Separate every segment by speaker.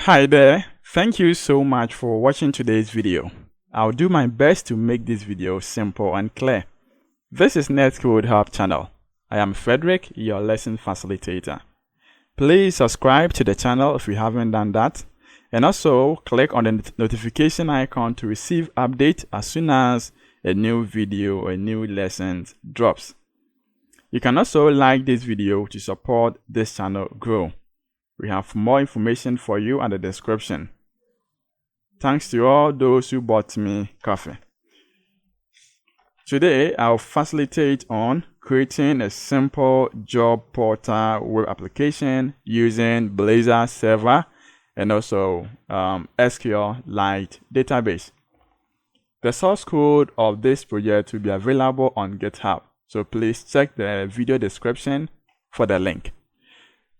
Speaker 1: Hi there, thank you so much for watching today's video. I'll do my best to make this video simple and clear. This is Netcode-Hub channel. I am Frederick, your lesson facilitator. Please subscribe to the channel if you haven't done that, and also click on the notification icon to receive updates as soon as a new video or a new lesson drops. You can also like this video to support this channel grow. We have more information for you in the description. Thanks to all those who bought me coffee. Today, I'll facilitate on creating a simple job portal web application using Blazor Server and also SQLite database. The source code of this project will be available on GitHub, so please check the video description for the link.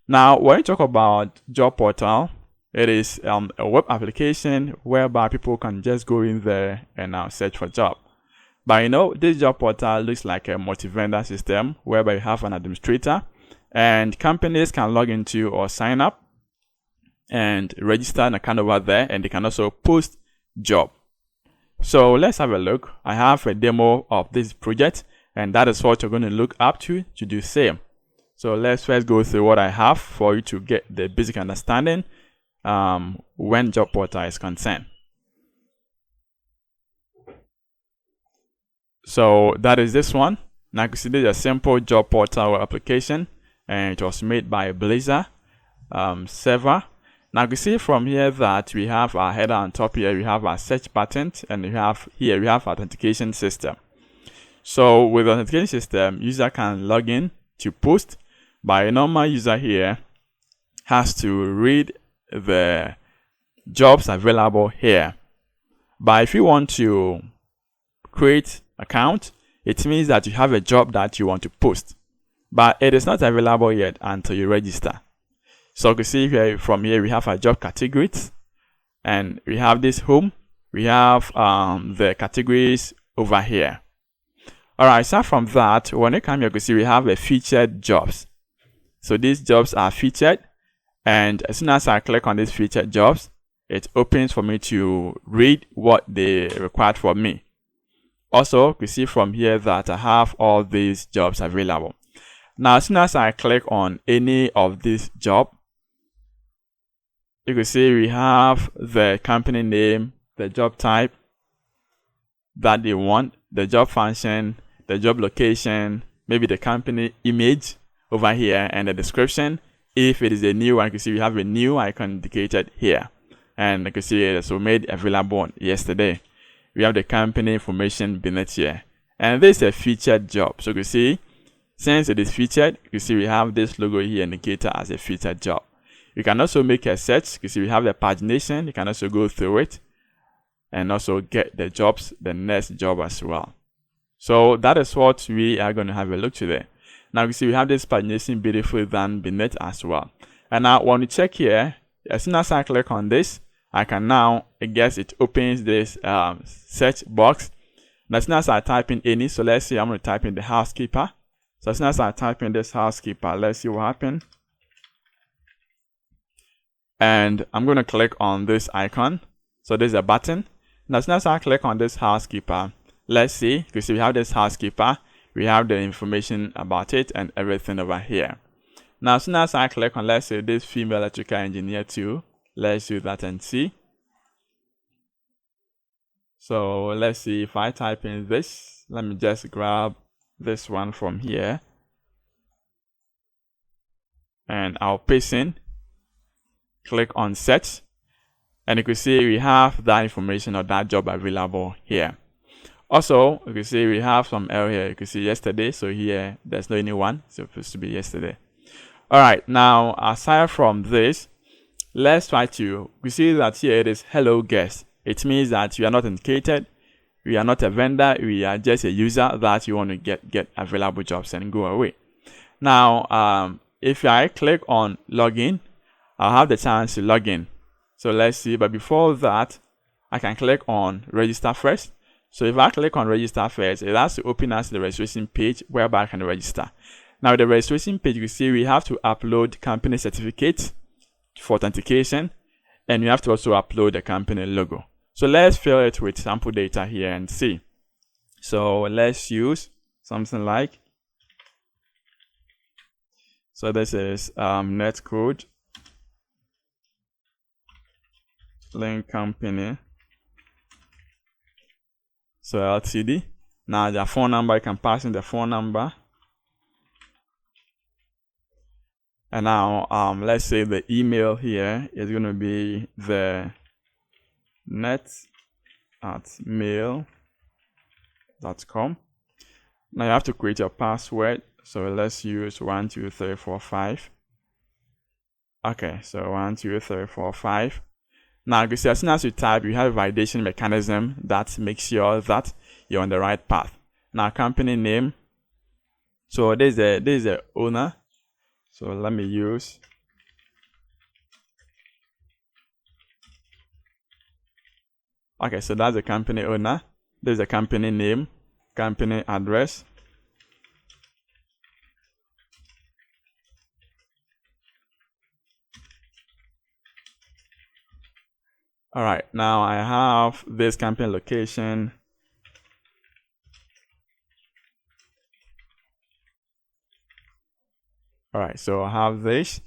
Speaker 1: Now, when you talk about job portal, it is a web application whereby people can just go in there and search for job. But this job portal looks like a multi-vendor system whereby you have an administrator and companies can log into or sign up and register an account over there, and they can also post job. So let's have a look. I have a demo of this project, and that is what you're going to look up to do same. So let's first go through what I have for you to get the basic understanding when job portal is concerned. So that is this one. Now you can see this is a simple job portal application, and it was made by Blazor Server. Now you can see from here that we have our header on top here, we have our search button, and we have authentication system. So with the authentication system, user can log in to post. But a normal user here has to read the jobs available here. But if you want to create account, it means that you have a job that you want to post, but it is not available yet until you register. So you can see here, from here we have our job categories, and we have this home. We have the categories over here. Alright, so from that, when you come here, you can see we have a featured jobs. So these jobs are featured, and as soon as I click on these featured jobs, it opens for me to read what they required from me. Also, you can see from here that I have all these jobs available. Now, as soon as I click on any of these jobs, you can see we have the company name, the job type that they want, the job function, the job location, maybe the company image over here, and the description. If it is a new one, you can see we have a new icon indicated here, and you can see it was made available yesterday. We have the company information beneath here, and this is a featured job. So you can see, since it is featured, you can see we have this logo here indicated as a featured job. You can also make a search. You can see we have the pagination. You can also go through it and also get the jobs, the next job as well. So that is what we are going to have a look today. Now you see we have this pagination beautifully done beneath as well. And now when you check here, as soon as I click on this, I can now, it opens this search box. And as soon as I type in any, so let's see, I'm going to type in the housekeeper. So as soon as I type in this housekeeper, let's see what happens. And I'm going to click on this icon. So there's a button. Now as soon as I click on this housekeeper, let's see, you can see we have this housekeeper. We have the information about it and everything over here. Now, as soon as I click on, let's say, this female electrical engineer too, let's do that and see. So let's see if I type in this. Let me just grab this one from here, and I'll paste in. Click on search, and you can see we have that information or that job available here. Also, you can see we have some error here. You can see yesterday, so here there's no anyone, so it's supposed to be yesterday. Alright, now aside from this, let's try to, we see that here it is hello guest. It means that we are not indicated, we are not a vendor, we are just a user that you want to get available jobs and go away. Now, if I click on login, I'll have the chance to log in. So let's see, but before that, I can click on register first. So if I click on register first, it has to open us the registration page whereby I can register. Now the registration page, you see we have to upload company certificate for authentication. and you have to also upload the company logo. So let's fill it with sample data here and see. So let's use something like, so this is Netcode link company, so LTD. Now the phone number, you can pass in the phone number. And now let's say the email here is going to be the net@mail.com. Now you have to create your password. So let's use 12345. Okay, so 12345. Now you see, as soon as you type, you have a validation mechanism that makes sure that you're on the right path. Now company name. So this is the owner. So let me use okay, so that's the company owner. There's the company name, company address. All right, now I have this company location. All right, so I have this.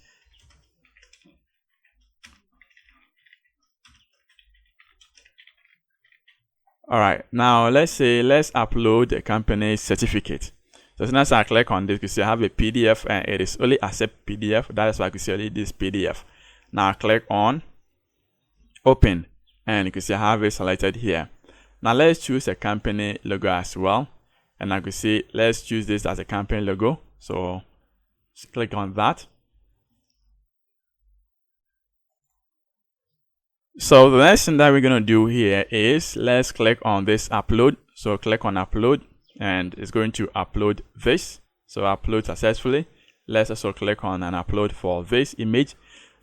Speaker 1: All right, now let's upload the company certificate. So as soon as I click on this, you see I have a PDF and it is only accept PDF. That is why I can see only this PDF. Now I click on open and you can see I have it selected here. Now let's choose a company logo as well. And I can see let's choose this as a company logo. So click on that. So the next thing that we're going to do here is let's click on this upload. So click on upload and it's going to upload this. So upload successfully. Let's also click on an upload for this image.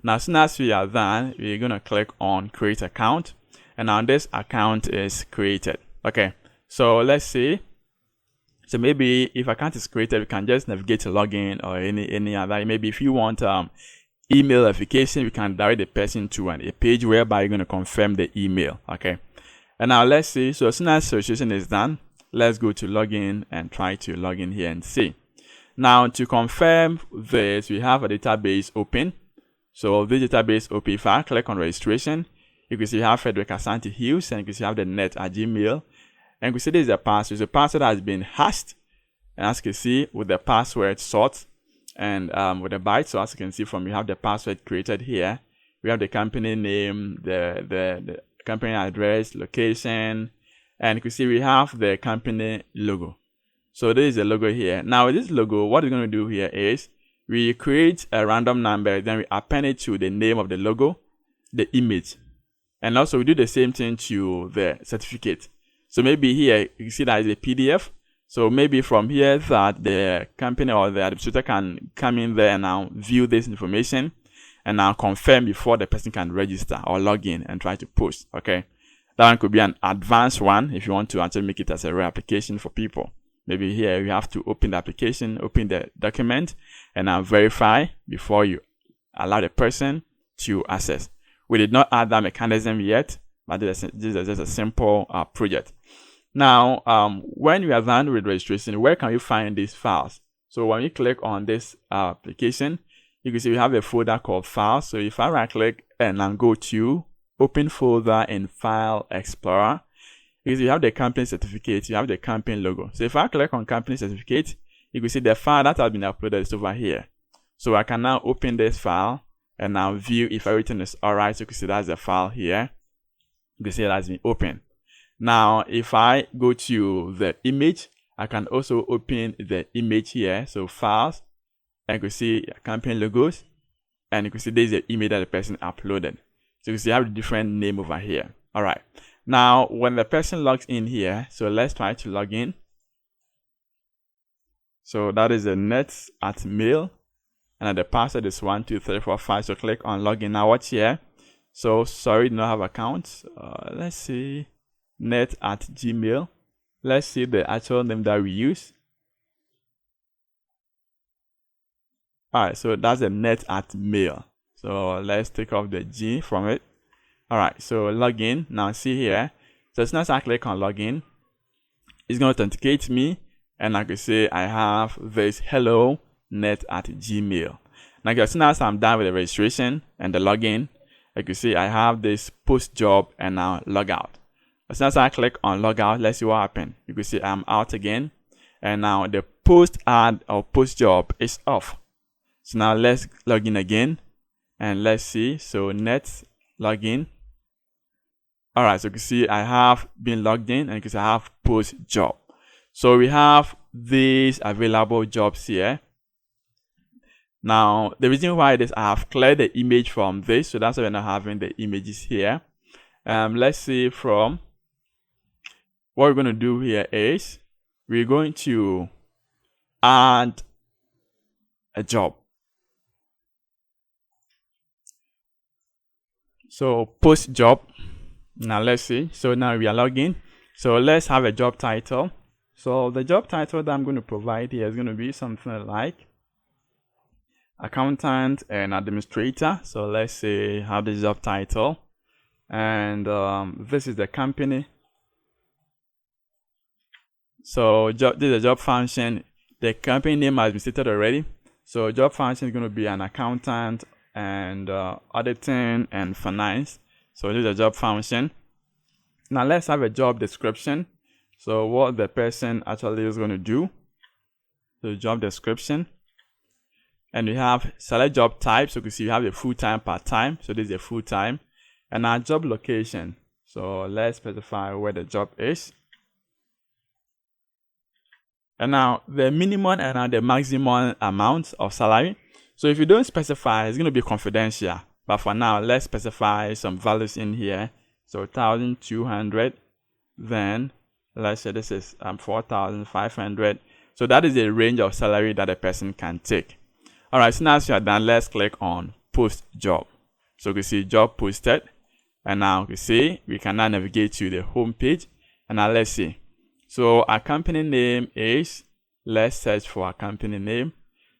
Speaker 1: Now as soon as we are done, we're going to click on create account. And now this account is created. Okay, so let's see. So maybe if account is created, we can just navigate to login or any other. Maybe if you want email verification, we can direct the person to a page whereby you're going to confirm the email. Okay, and now let's see. So as soon as registration is done, let's go to login and try to log in here and see. Now to confirm this, we have a database open. So this database open. If I click on registration, you can see you have Frederick Asante Hughes and you can see you have the net@gmail. And you can see this is a password. The password has been hashed, and as you can see with the password sort and with the byte. So as you can see from, you have the password created here. We have the company name, the company address, location, and you can see we have the company logo. So there is a logo here. Now with this logo, what we're going to do here is we create a random number, then we append it to the name of the logo, the image, and also we do the same thing to the certificate. So maybe here you see that is a PDF. So maybe from here that the company or the administrator can come in there and now view this information and now confirm before the person can register or log in and try to post. Okay, that one could be an advanced one if you want to actually make it as a real application for people. Maybe here you have to open the application, open the document, and now verify before you allow the person to access. We did not add that mechanism yet, but this is just a simple project. Now, when you are done with registration, where can you find these files? So when you click on this application, you can see we have a folder called files. So if I right click and then go to open folder in File Explorer, you have the company certificate, you have the company logo. So if I click on company certificate, you can see the file that has been uploaded is over here. So I can now open this file and now view if everything is alright. So you can see that's the file here. You can see it has been opened. Now, if I go to the image, I can also open the image here. So files, and you can see company logos, and you can see there's the image that the person uploaded. So you can see I have a different name over here. All right. Now, when the person logs in here, so let's try to log in. So that is the net@mail, and the password is 12345. So click on login. Now watch here. So sorry, do not have accounts. Let's see, net@gmail. Let's see the actual name that we use. All right, so that's the net@mail. So let's take off the G from it. All right, so login. Now see here. So as soon as I click on login, it's going to authenticate me, and I can say I have this hello net at Gmail. Now as soon as I'm done with the registration and the login, I can see I have this post job and now log out. As soon as I click on log out, let's see what happened. You can see I'm out again, and now the post ad or post job is off. So now let's log in again, and let's see. So net login. All right, so you can see I have been logged in, and you can see I have post job. So we have these available jobs here. Now the reason why it is, I have cleared the image from this, so that's why we're not having the images here. Let's see from what we're going to do here is we're going to add a job. So post job. Now let's see. So now we are logging. So let's have a job title. So the job title that I'm going to provide here is going to be something like accountant and administrator. So let's say have the job title, and this is the company. So this is the job function. The company name has been stated already. So job function is going to be an accountant and auditing and finance. So this is a job function. Now let's have a job description. So what the person actually is going to do. So job description. And we have select job type. So you can see we have a full-time, part-time. So this is a full-time. And our job location. So let's specify where the job is. And now the minimum and the maximum amount of salary. So if you don't specify, it's going to be confidential. But for now, let's specify some values in here. So 1,200. Then let's say this is 4,500. So that is the range of salary that a person can take. All right, so now as you are done, let's click on post job. So you can see job posted. And now you can see we can now navigate to the home page. And now let's see. So our company name is, let's search for our company name.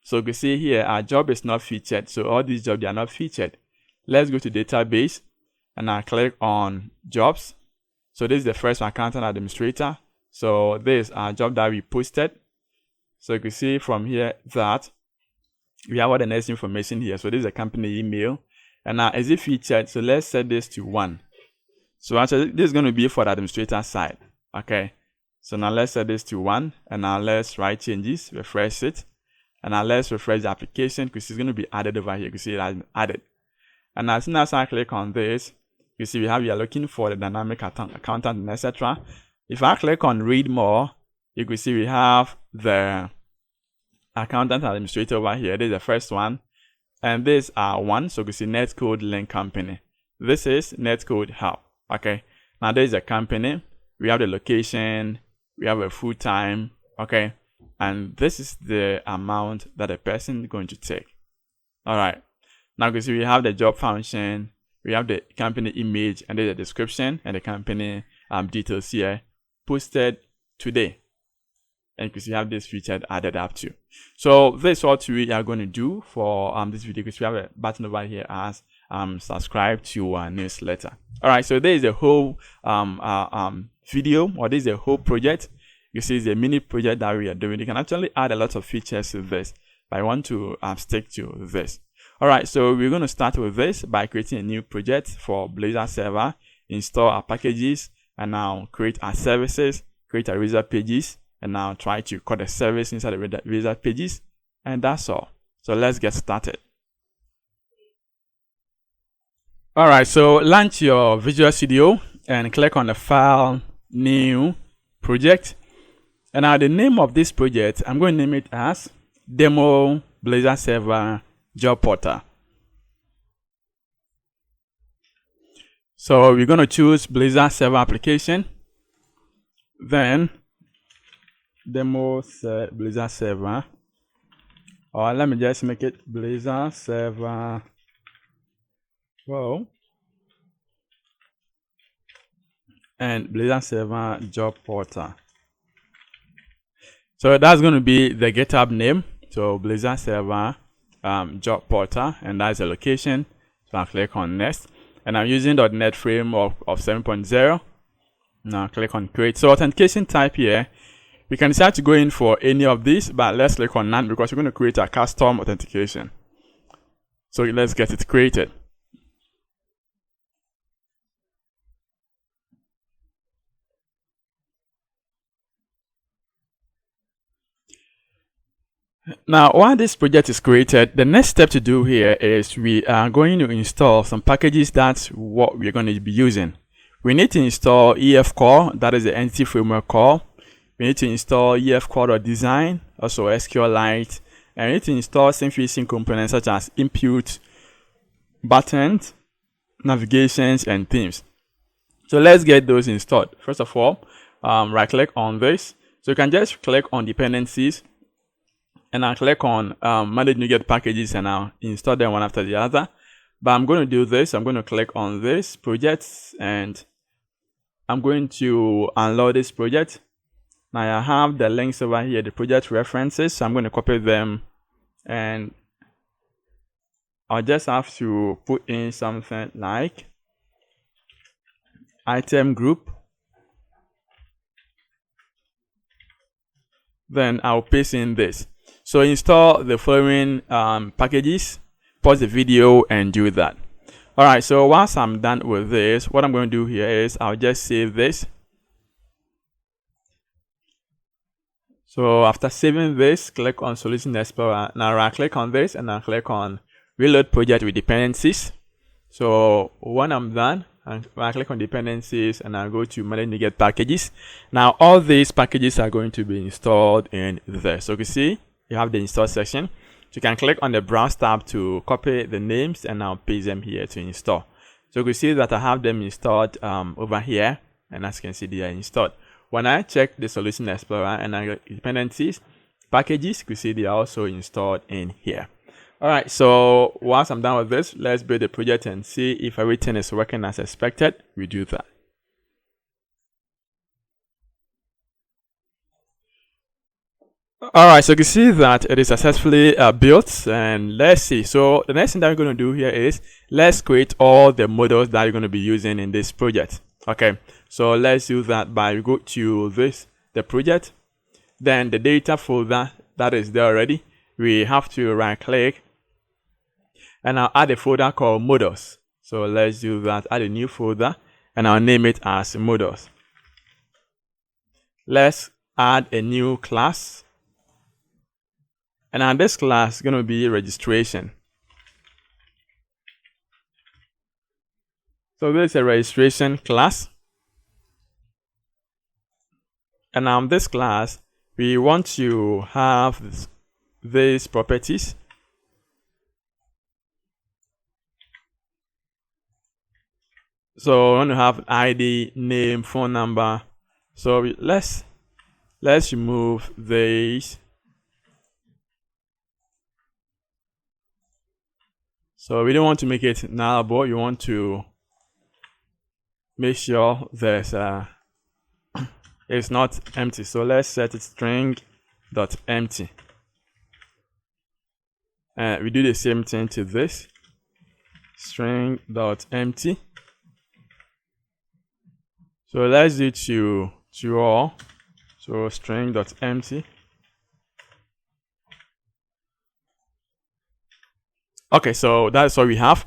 Speaker 1: So you can see here our job is not featured. So all these jobs, they are not featured. Let's go to database and I click on jobs. So this is the first one, accountant administrator. So this is our job that we posted. So you can see from here that we have all the next information here. So this is a company email. And now is it featured? So let's set this to 1. So actually this is going to be for the administrator side. Okay. So now let's set this to 1. And now let's write changes, refresh it. And now let's refresh the application because it's going to be added over here. You can see it has been added. And as soon as I click on this, you see we are looking for the dynamic accountant, etc. If I click on read more, you can see we have the accountant administrator over here. This is the first one. And this one. So you can see Netcode link company. This is Netcode-Hub. Okay. Now there is a company. We have the location. We have a full time. Okay. And this is the amount that a person is going to take. All right. Now you can see we have the job function, we have the company image, and there's a description and the company details here posted today. And you can see we have this feature added up to. So this is what we are going to do for this video, because we have a button over here as subscribe to our newsletter. All right. So there is a whole video, or this is a whole project. You see, it's a mini project that we are doing. You can actually add a lot of features to this, but I want to stick to this. All right, so we're going to start with this by creating a new project for Blazor Server, install our packages, and now create our services, create our user pages, and now try to code a service inside the user pages, and that's all. So let's get started. All right, so launch your Visual Studio and click on the File, New, Project. And now the name of this project, I'm going to name it as Demo Blazor Server Job Portal. So we're going to choose Blazor Server application. Then Demo Blazor Server. Or let me just make it Blazor Server. Whoa. And Blazor Server Job Portal. So that's going to be the GitHub name. So Blazor Server Job Portal, and that's the location. So I'll click on next. and I'm using .NET Framework of 7.0. Now click on create. So authentication type here, we can decide to go in for any of these, but let's click on none because we're going to create a custom authentication. So let's get it created. Now, while this project is created, the next step to do here is we are going to install some packages. That's what we're going to be using. We need to install EF Core, that is the entity framework core. We need to install EF Core.design, also SQLite, and we need to install Syncfusion components such as input, buttons, navigations, and themes. So let's get those installed. First of all, right click on this. So you can just click on dependencies, and I'll click on manage NuGet packages, and I'll install them one after the other. But I'm going to do this. I'm going to click on this project, and I'm going to unload this project. Now I have the links over here, the project references. So I'm going to copy them, and I'll just have to put in something like item group. Then I'll paste in this. So install the following packages, pause the video, and do that. Alright, so once I'm done with this, what I'm going to do here is I'll just save this. So after saving this, click on Solution Explorer. Now right click on this, and I'll click on Reload Project with Dependencies. So when I'm done, I click on Dependencies, and I'll go to Manage NuGet Packages. Now all these packages are going to be installed in there. So you can see you have the install section. So you can click on the Browse tab to copy the names, and I'll paste them here to install. So you can see that I have them installed over here, and as you can see, they are installed. When I check the Solution Explorer and I get dependencies, packages, you can see they are also installed in here. Alright, so once I'm done with this, let's build the project and see if everything is working as expected. We do that. Alright, so you can see that it is successfully built, and let's see. So the next thing that we're going to do here is let's create all the models that you're going to be using in this project. Okay, so let's do that by go to the project, then the data folder that is there already. We have to right click, and I'll add a folder called models. So let's do that, add a new folder, and I'll name it as models. Let's add a new class, and now this class is going to be registration. So this is a registration class, and this class we want to have these properties. So we want to have ID, name, phone number. So let's remove these. So we don't want to make it nullable. You want to make sure there's it's not empty. So let's set it string.empty. We do the same thing to this, string.empty. So let's do to all. So string.empty. Okay, so that's what we have.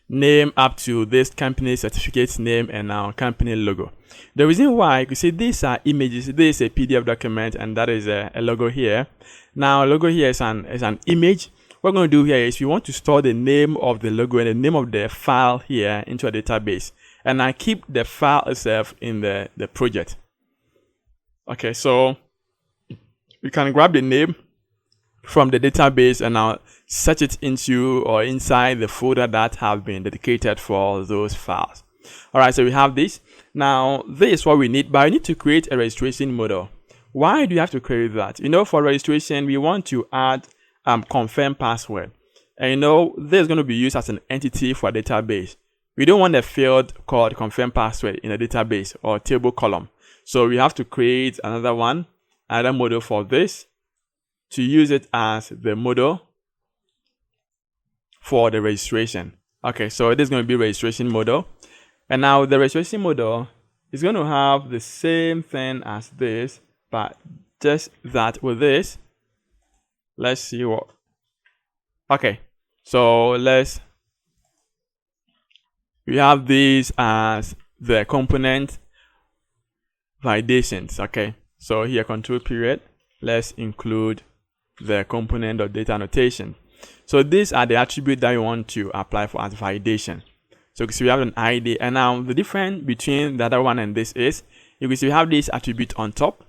Speaker 1: Name up to this company certificate name and our company logo. The reason why, you can see these are images. This is a PDF document, and that is a logo here. Now, logo here is an image. What we're going to do here is we want to store the name of the logo and the name of the file here into a database, and I keep the file itself in the project. Okay, so you can grab the name from the database and now set it into or inside the folder that have been dedicated for those files. Alright, so we have this. Now, this is what we need, but I need to create a registration model. Why do you have to create that? For registration, we want to add confirm password. And this is going to be used as an entity for a database. We don't want a field called confirm password in a database or table column. So we have to create another model for this, to use it as the model for the registration. Okay, so this is going to be registration model. And now the registration model is going to have the same thing as this, but just that with this, let's see what. Okay, so we have these as the component validations. Okay, so here control period, let's include the component of data annotation. So these are the attributes that you want to apply for as validation. So you can see we have an ID, and now the difference between the other one and this is you can see we have this attribute on top,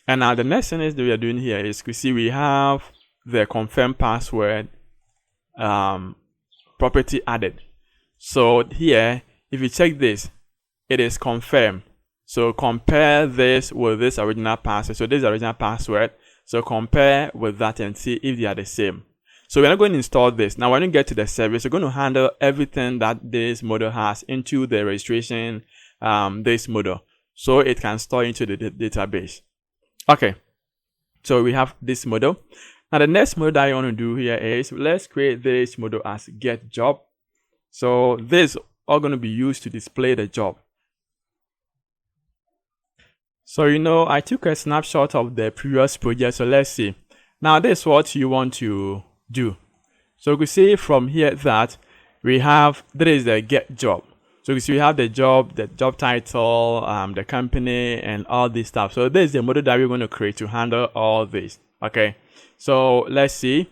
Speaker 1: and now the next thing is that we are doing here is you can see we have the confirm password property added. So here, if you check this, it is confirmed. So compare this with this original password. So this is the original password. So compare with that and see if they are the same. So we're not going to install this. Now when you get to the service, we're going to handle everything that this model has into the registration this model, so it can store into the database. Okay, so we have this model. Now the next model that I want to do here is let's create this model as get job. So this all going to be used to display the job. So I took a snapshot of the previous project. So let's see. Now this is what you want to do. So you can see from here that we have, there is the get job. So you can see we have the job title, the company, and all this stuff. So this is the model that we're going to create to handle all this. Okay, so let's see.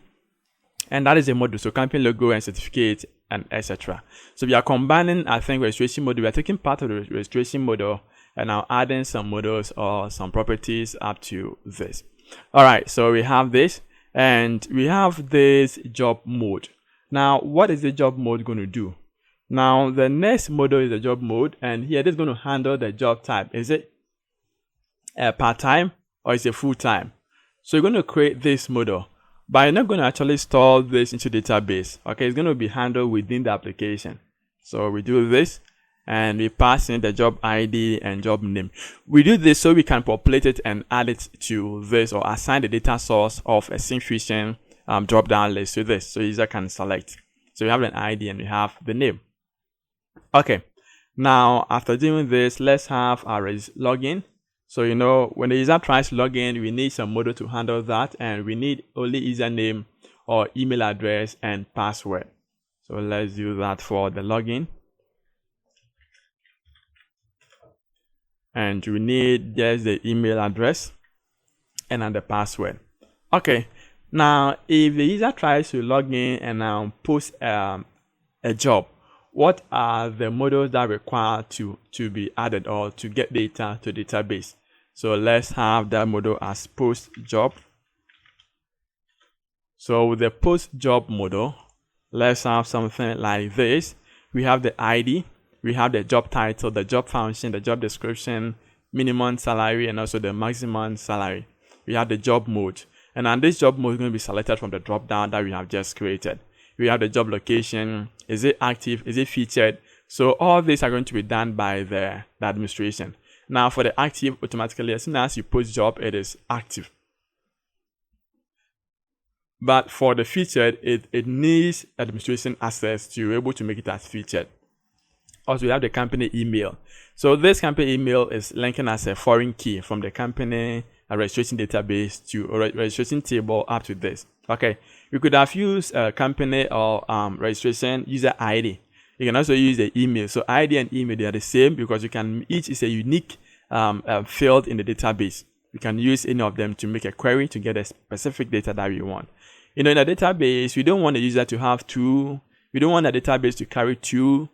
Speaker 1: And that is the model. So company logo and certificate and etc. So we are combining, I think, registration model. We are taking part of the registration model and now adding some models or some properties up to this. All right, so we have this and we have this job mode. Now, what is the job mode going to do? Now, the next model is the job mode, and here this is going to handle the job type. Is it a part-time or is it full-time? So you're going to create this model, but you're not going to actually store this into database. Okay, it's going to be handled within the application. So we do this and we pass in the job ID and job name. We do this so we can populate it and add it to this, or assign the data source of a Syncfusion drop down list to this, so user can select. So we have an ID and we have the name. Okay, now after doing this, let's have our login. So when the user tries to log in, we need some model to handle that, and we need only username or email address and password. So let's do that for the login. And we need just the email address and then the password. Okay, now if the user tries to log in and now post a job, what are the models that require to be added or to get data to database? So let's have that model as post job. So with the post job model, let's have something like this. We have the ID, we have the job title, the job function, the job description, minimum salary, and also the maximum salary. We have the job mode, and then this job mode is going to be selected from the drop down that we have just created. We have the job location. Is it active? Is it featured? So all these are going to be done by the administration. Now for the active, automatically as soon as you post job, it is active. But for the featured, it needs administration access to be able to make it as featured. Also, we have the company email. So this company email is linking as a foreign key from the company registration database to registration table up to this. Okay, we could have used a company or registration user ID. You can also use the email. So ID and email, they are the same because each is a unique field in the database. You can use any of them to make a query to get a specific data that we want. In a database, we don't want the user to have we don't want a database to carry two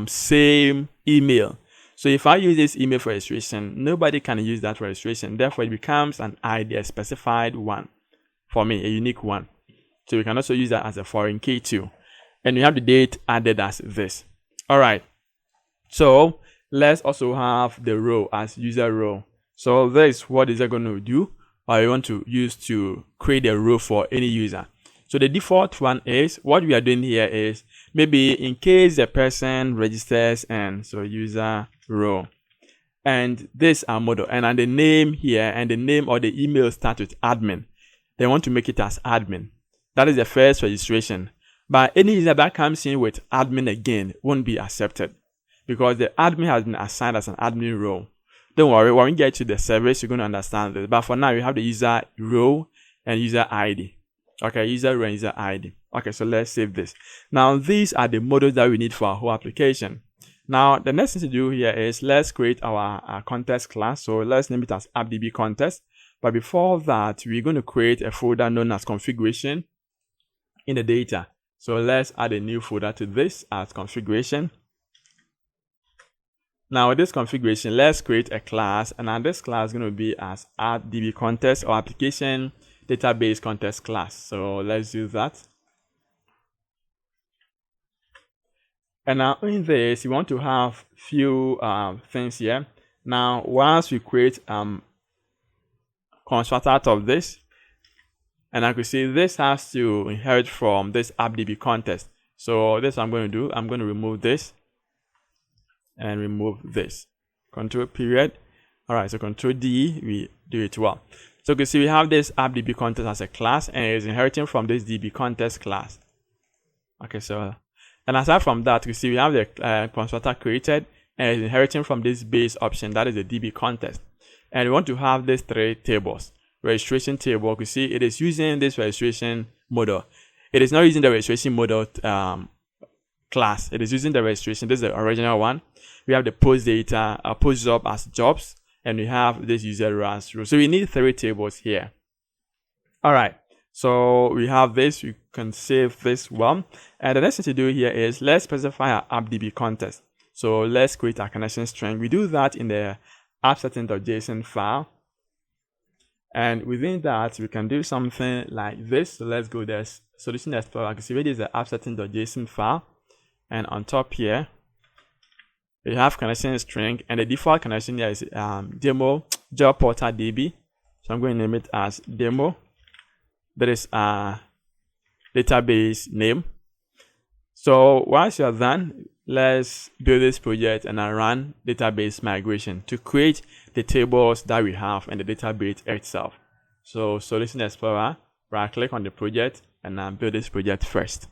Speaker 1: same email. So if I use this email for registration, nobody can use that for registration. Therefore, it becomes an ID, a specified one for me, a unique one. So we can also use that as a foreign key too. And we have the date added as this. All right. So let's also have the row as user row. So this is what is it going to do, or you want to use to create a row for any user. So the default one is, what we are doing here is, maybe in case the person registers, and so user row, and this our model, and then the name here, and the name or the email start with admin. They want to make it as admin. That is the first registration. But any user that comes in with admin again won't be accepted because the admin has been assigned as an admin role. Don't worry, when we get to the service, you're going to understand this. But for now, we have the user role and user ID. Okay, user role and user ID. Okay, so let's save this. Now, these are the modules that we need for our whole application. Now, the next thing to do here is let's create our context class. So let's name it as AppDB context. But before that, we're going to create a folder known as configuration in the data. So let's add a new folder to this as configuration. Now with this configuration, let's create a class, and now this class is going to be as AppDB context or application database context class. So let's do that. And now in this, you want to have few things here. Now once we create constructor out of this, and I could see this has to inherit from this AppDB context. So this I'm going to do. I'm going to remove this and remove this. Control period. All right, so Control D, we do it well. So you can see we have this AppDB context as a class, and it is inheriting from this DB context class. Okay, so and aside from that, you see we have the constructor created, and it's inheriting from this base option, that is the DB context. And we want to have these three tables. Registration table, you see it is using this registration model. It is not using the registration model class. It is using the registration. This is the original one. We have the post data, post job as jobs, and we have this user role as role. So we need three tables here. All right. So we have this. You can save this one. And the next thing to do here is let's specify our AppDB context. So let's create our connection string. We do that in the app.setting.json file. And within that, we can do something like this. So let's go there. Solution Explorer. You can see this is the app.setting.json file. And on top here, we have connection string, and the default connection here is demo job portal DB. So I'm going to name it as demo. That is a database name. So once you're done, let's build this project and run database migration to create the tables that we have in the database itself. So Solution Explorer, right click on the project and build this project first.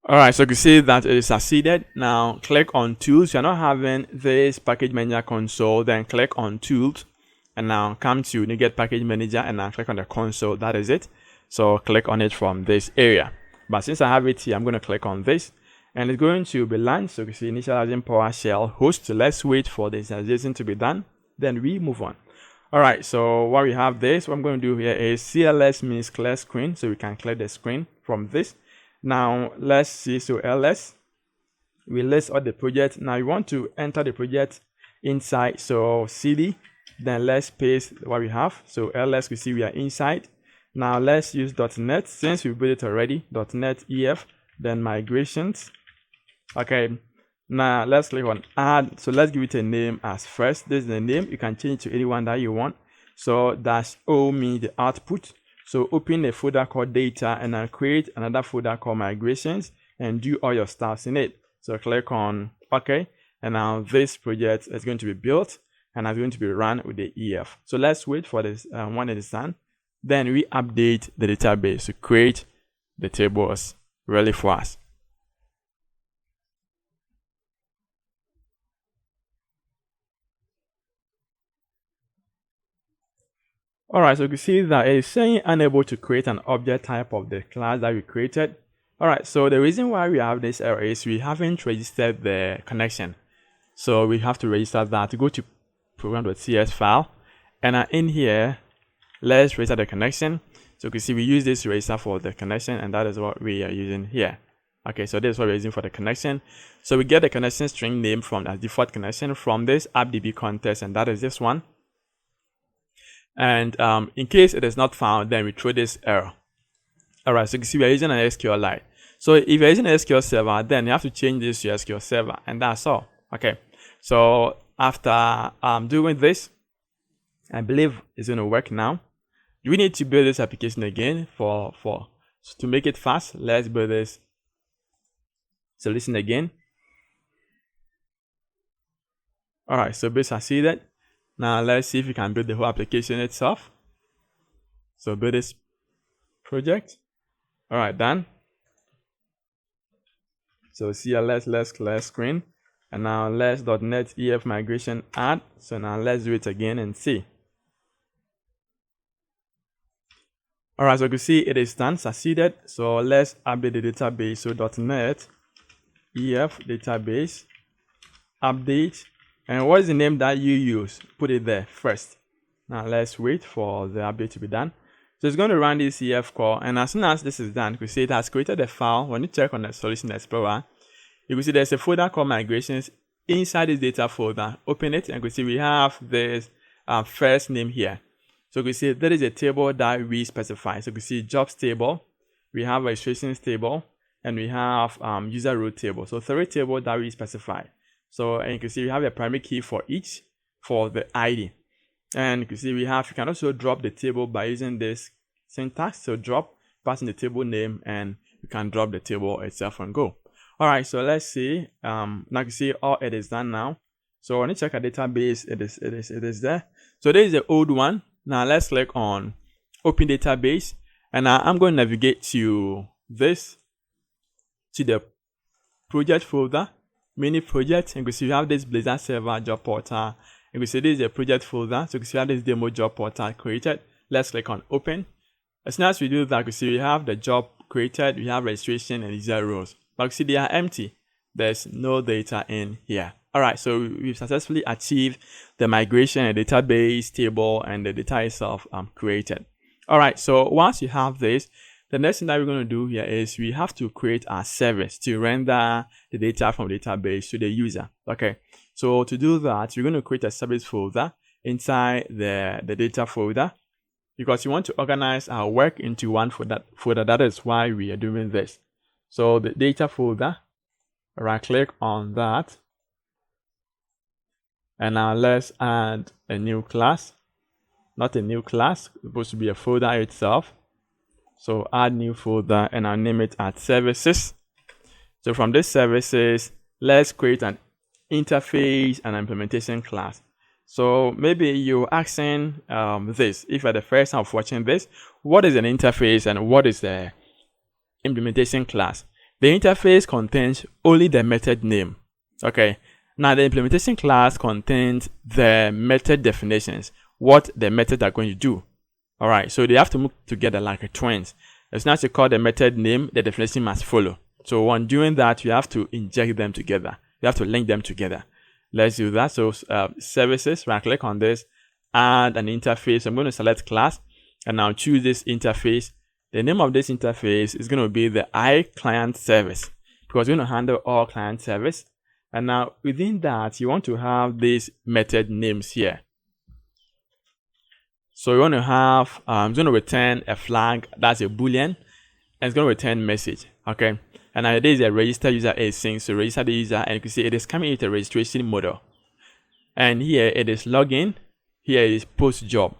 Speaker 1: Alright, so you can see that it is succeeded. Now click on tools. You're not having this package manager console, then click on tools and now come to NuGet package manager and now click on the console. That is it. So click on it from this area. But since I have it here, I'm going to click on this and it's going to be launched. So you can see initializing PowerShell host. So let's wait for the initialization to be done. Then we move on. Alright, so while we have this, what I'm going to do here is CLS means clear screen. So we can clear the screen from this. Now let's see, so ls, we list all the project. Now you want to enter the project inside, so cd, then let's paste what we have. So ls, we see we are inside. Now let's use .NET, since we built it already, .NET EF, then migrations. Okay, now let's click on add. So let's give it a name as first. This is the name. You can change it to anyone that you want. So that's O means the output. So open a folder called data and then create another folder called migrations and do all your stuff in it. So click on OK. And now this project is going to be built and it's going to be run with the EF. So let's wait for this when it is done. Then we update the database to create the tables really fast. Alright, so you can see that it is saying unable to create an object type of the class that we created. Alright, so the reason why we have this error is we haven't registered the connection. So we have to register that. To go to program.cs file and in here, let's register the connection. So you can see we use this register for the connection and that is what we are using here. Okay, so this is what we're using for the connection. So we get the connection string name from the default connection from this AppDB context and that is this one. And in case it is not found, then we throw this error. Alright, so you can see we are using an SQLite. So if you're using an SQL server, then you have to change this to SQL server, and that's all. Okay, so after doing this, I believe it's going to work now. We need to build this application again so to make it fast. Let's build this solution again. Alright, so build succeeded. Now let's see if we can build the whole application itself. So build this project. All right, done. So see, let's clear screen, and now let's .NET EF migration add. So now let's do it again and see. All right, so you can see it is done, succeeded. So let's update the database. So .NET EF database update, and what is the name that you use? Put it there first. Now let's wait for the update to be done. So it's going to run this EF call, and as soon as this is done, you can see it has created a file. When you check on the Solution Explorer, you can see there's a folder called Migrations. Inside this data folder, open it, and you can see we have this first name here. So you can see there is a table that we specify. So you can see jobs table, we have registrations table, and we have user root table. So 3 tables that we specify. So and you can see we have a primary key for each for the ID. And you can see you can also drop the table by using this syntax. So drop, passing the table name, and you can drop the table itself and go. All right, so let's see. Now you can see all it is done now. So when you check our database, it is there. So there is the old one. Now let's click on Open Database, and now I'm going to navigate to the project folder, mini project, and you can see you have this Blazor Server job portal. You can see this is a project folder, so you can see you have this demo job portal created. Let's click on Open. As soon as we do that, you can see we have the job created, we have registration and user roles. But you see they are empty. There's no data in here. All right, so we've successfully achieved the migration and database table and the data itself created. All right, so once you have this, the next thing that we're going to do here is we have to create our service to render the data from the database to the user. Okay, so to do that, we're going to create a service folder inside the data folder, because you want to organize our work into one folder. That is why we are doing this. So the data folder, right click on that. And now let's add a new class. Not a new class, it's supposed to be a folder itself. So add new folder, and I'll name it as services. So from this services, let's create an interface and implementation class. So maybe you're asking this, if you're the first time of watching this, what is an interface and what is the implementation class? The interface contains only the method name. Okay. Now the implementation class contains the method definitions, what the methods are going to do. All right, so they have to move together like a twins. As soon as you call the method name, the definition must follow. So when doing that, you have to inject them together. You have to link them together. Let's do that. So services, right click on this, add an interface. I'm going to select class, and now choose this interface. The name of this interface is going to be the iClient service, because we're going to handle all client service. And now within that, you want to have these method names here. So you want to have, it's going to return a flag, that's a boolean, and it's going to return message. Okay. And now there is a register user async. So register the user, and you can see it is coming with a registration model. And here it is login. Here it is post job.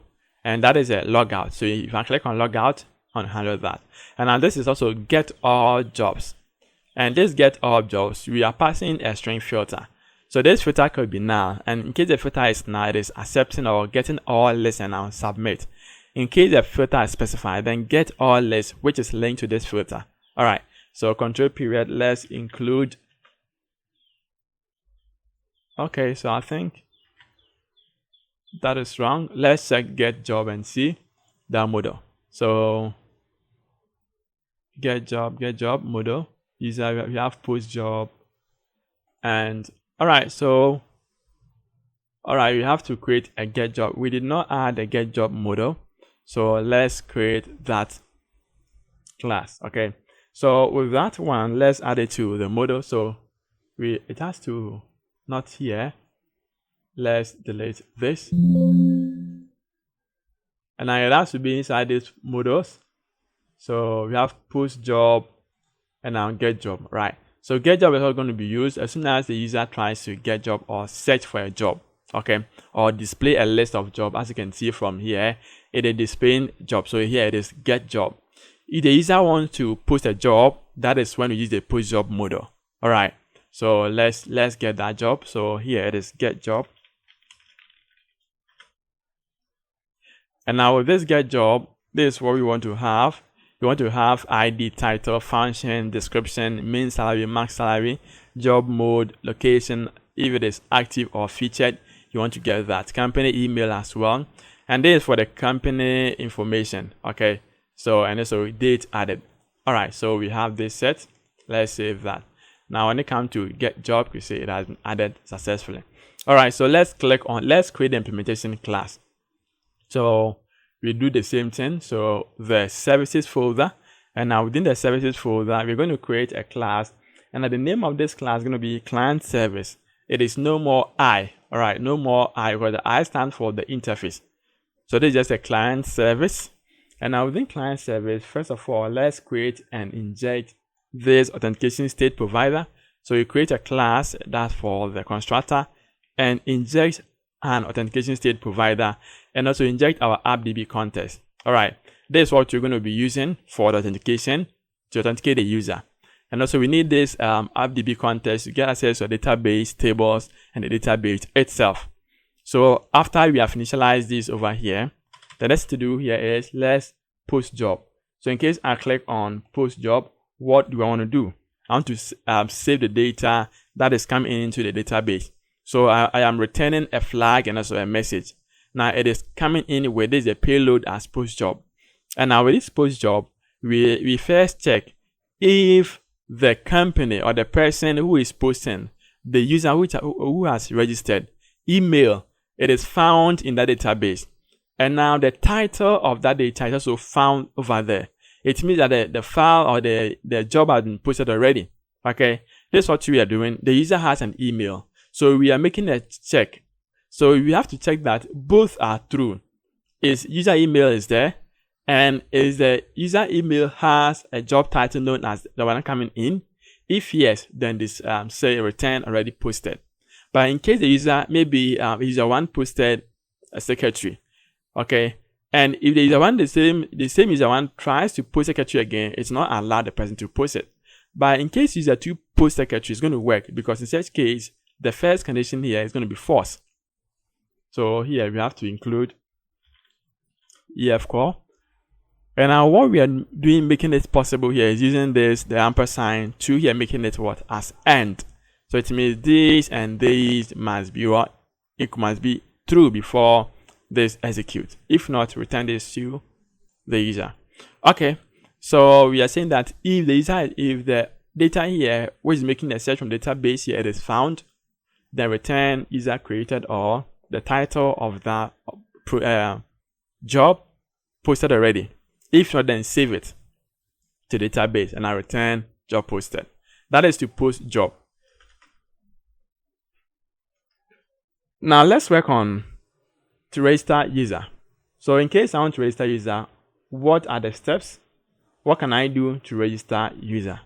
Speaker 1: And that is a logout. So if I click on logout, handle that. And now this is also get all jobs. And this get all jobs, we are passing a string filter. So this filter could be null, and in case the filter is null, it is accepting or getting all lists and now submit. In case the filter is specified, then get all lists, which is linked to this filter. All right, so control period, let's include. Okay, so I think that is wrong. Let's check get job and see that model. So get job model. User, we have post job, and all right, so we have to create a get job. We did not add a get job model, so let's create that class. Okay, so with that one, let's add it to the model. So it has to not here. Let's delete this, and now it has to be inside these models. So we have post job and now get job, right? So get job is all going to be used as soon as the user tries to get job or search for a job, okay, or display a list of job. As you can see from here, it is displaying job. So here it is get job. If the user wants to post a job, that is when we use the post job model. All right, so let's get that job. So here it is get job, and now with this get job, This is what we want to have. We want to have ID, title, function, description, min salary, max salary, job mode, location, if it is active or featured, you want to get that. Company email as well. And this is for the company information. Okay. So, and also date added. All right. So we have this set. Let's save that. Now, when it comes to get job, you see it has been added successfully. All right. So let's click on, let's create the implementation class. So we do the same thing. So the services folder, and now within the services folder, we're going to create a class, and the name of this class is going to be client service. It is no more I. All right. No more I, where the I stands for the interface. So this is just a client service. And now within client service, first of all, let's create and inject this authentication state provider. So you create a class that's for the constructor and inject an authentication state provider, and also inject our AppDB context. All right. This is what you're going to be using for the authentication to authenticate the user. And also we need this AppDB context to get access to the database tables and the database itself. So after we have initialized this over here, the next to do here is let's post job. So in case I click on post job, what do I want to do? I want to save the data that is coming into the database. So I am returning a flag and also a message. Now it is coming in with this a payload as post job. And now with this post job, we first check if the company or the person who is posting, the user who has registered, email, it is found in that database. And now the title of that data is also found over there. It means that the file or the job has been posted already. Okay, this is what we are doing. The user has an email. So we are making a check. So we have to check that both are true. Is user email is there, and is the user email has a job title known as the one coming in? If yes, then this say return already posted. But in case the user, maybe user one posted a secretary. Okay. And if the user one, the same user one tries to post secretary again, it's not allowed the person to post it. But in case user two post secretary, it's going to work, because in such case, the first condition here is going to be false. So here we have to include EF call. And now what we are doing, making it possible here, is using this, the ampersand, to here, making it what? As AND. So it means this and this must be what? It must be true before this execute. If not, return this to the user. Okay. So we are saying that if the data here, which is making a search from database here, it is found, then return user created or the title of that job posted already. If not, then save it to database and I return job posted. That is to post job. Now let's work on to register user. So in case I want to register user, what are the steps? What can I do to register user?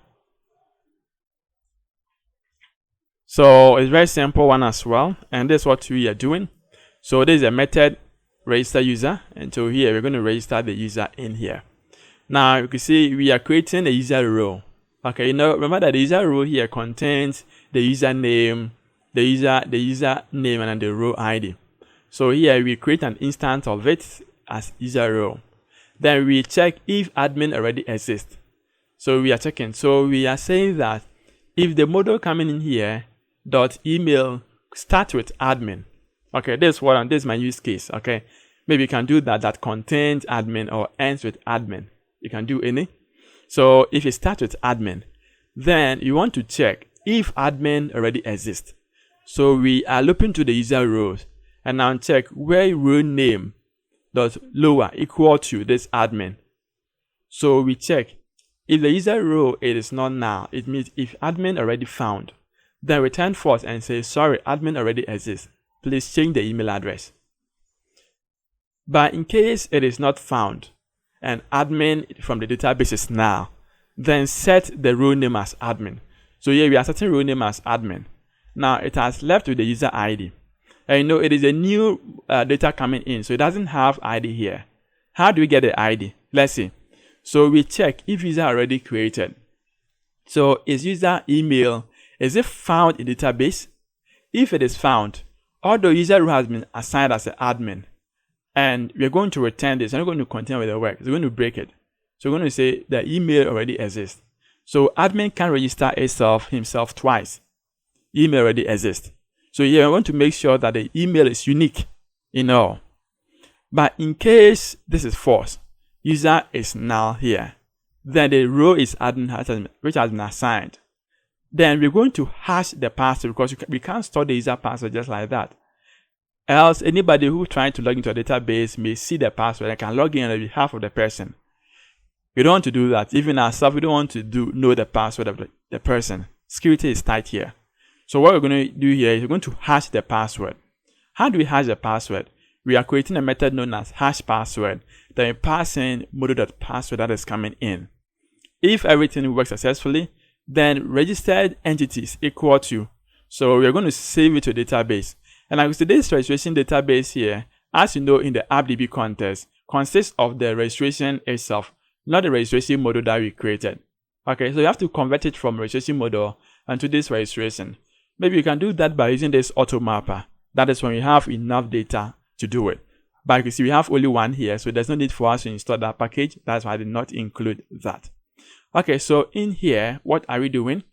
Speaker 1: So it's very simple one as well, and this is what we are doing. So this is a method register user, and so here we're going to register the user in here. Now you can see we are creating a user role. Okay, remember that the user role here contains the username, the user name, and then the role ID. So here we create an instance of it as user role. Then we check if admin already exists. So we are checking. So we are saying that if the model coming in here .email start with admin. Okay, this is my use case. Okay, maybe you can do that contains admin or ends with admin. You can do any. So if it starts with admin, then you want to check if admin already exists. So we are looping to the user roles and now check where role name dot lower equal to this admin. So we check if the user role it is not now. It means if admin already found. Then return false and say, sorry, admin already exists. Please change the email address. But in case it is not found and admin from the database is now, then set the role name as admin. So here we are setting role name as admin. Now it has left with the user ID. And it is a new data coming in, so it doesn't have ID here. How do we get the ID? Let's see. So we check if user already created. So is user email, is it found in database? If it is found, although user who has been assigned as an admin, and we're going to return this. We're not going to continue with the work. We're going to break it. So we're going to say the email already exists. So admin can register himself twice. Email already exists. So here I want to make sure that the email is unique in all. But in case this is false, user is null here, then the row is admin which has been assigned. Then we're going to hash the password because we can't store the user password just like that. Else, anybody who trying to log into a database may see the password and can log in on behalf of the person. We don't want to do that. Even ourselves, we don't want to know the password of the person. Security is tight here. So what we're going to do here is we're going to hash the password. How do we hash the password? We are creating a method known as hash password. Then we pass in model.password that is coming in. If everything works successfully, then registered entities equal to. So we are going to save it to a database. And like today's registration database here, as you know in the AppDB context, consists of the registration itself, not the registration model that we created. Okay, so you have to convert it from registration model into this registration. Maybe you can do that by using this auto mapper. That is when you have enough data to do it. But you can see we have only one here, so there's no need for us to install that package. That's why I did not include that. Okay, so in here, what are we doing?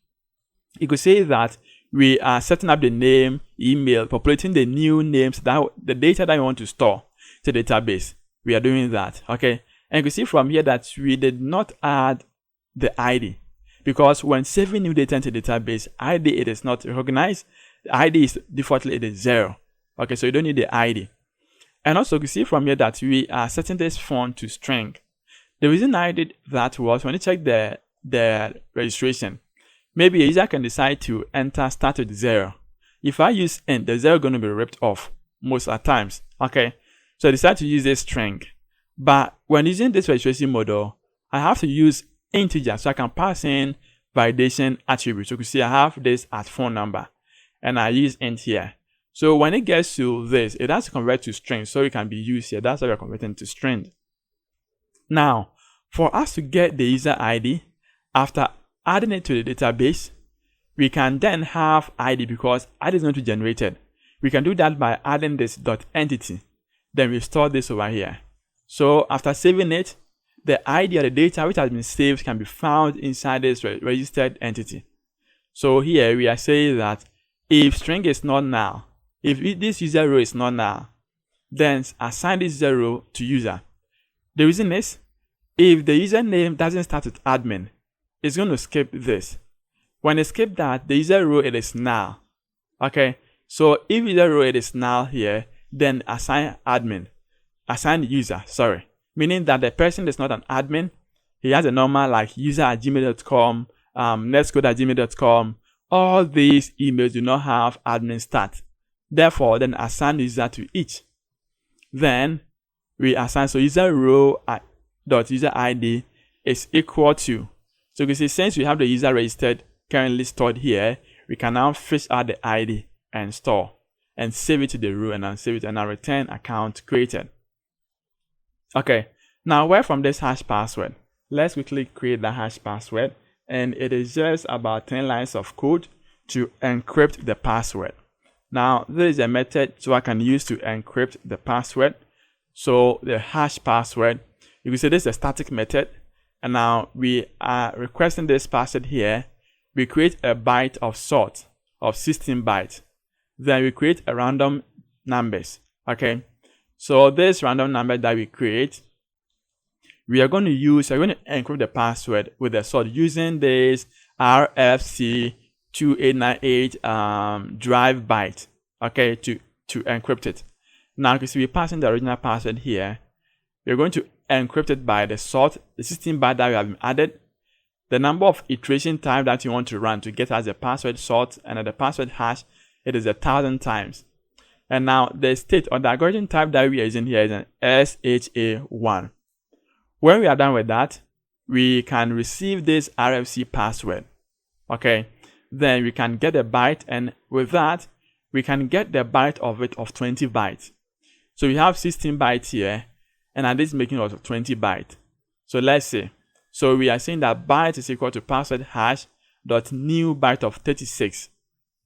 Speaker 1: You could say that we are setting up the name, email, populating the new names, the data that we want to store to the database. We are doing that. Okay, and you can see from here that we did not add the ID because when saving new data into the database, ID it is not recognized. The ID is defaultly it is 0. Okay, so you don't need the ID. And also you can see from here that we are setting this font to string. The reason I did that was when you check the registration, maybe a user can decide to enter start with 0. If I use int, the 0 is going to be ripped off most of the times. Okay, so I decided to use this string. But when using this registration model, I have to use integer so I can pass in validation attributes. So you can see I have this as phone number and I use int here. So when it gets to this, it has to convert to string so it can be used here. That's why we're converting to string. Now, for us to get the user ID, after adding it to the database, we can then have ID because ID is going to be generated. We can do that by adding this .entity. Then we store this over here. So after saving it, the ID or the data which has been saved can be found inside this registered entity. So here we are saying that if string is not null, if this user row is not null, then assign this user row to user. The reason is, if the username doesn't start with admin, it's going to skip this. When it skips that, the user row it is null. Okay, so if user row it is null here, then assign user, meaning that the person is not an admin. He has a normal like user@gmail.com, netcode@gmail.com. All these emails do not have admin stat. Therefore, then assign user to each. Then we assign, so user row dot user ID is equal to. So you can see since we have the user registered currently stored here, we can now fish out the ID and store and save it to the row and then save it and now return account created. Okay, now where from this hash password? Let's quickly create the hash password, and it is just about 10 lines of code to encrypt the password. Now this is a method so I can use to encrypt the password. So the hash password, you can see this is a static method, and now we are requesting this password here. We create a byte of sort of 16 bytes. Then we create a random numbers. Okay, so this random number that we create, we're going to encrypt the password with the sort using this RFC2898 drive byte. Okay, to encrypt it. Now you can see we're passing the original password here. We're going to encrypt it by the sort, the 16 byte that we have added, the number of iteration time that you want to run to get as a password sort, and at the password hash, it is 1,000 times. And now the state or the algorithm type that we are using here is an SHA1. When we are done with that, we can receive this RFC password. Okay, then we can get a byte, and with that, we can get the byte of it of 20 bytes. So we have 16 bytes here, and this is making it of 20 bytes. So let's see. So we are saying that byte is equal to password hash dot new byte of 36.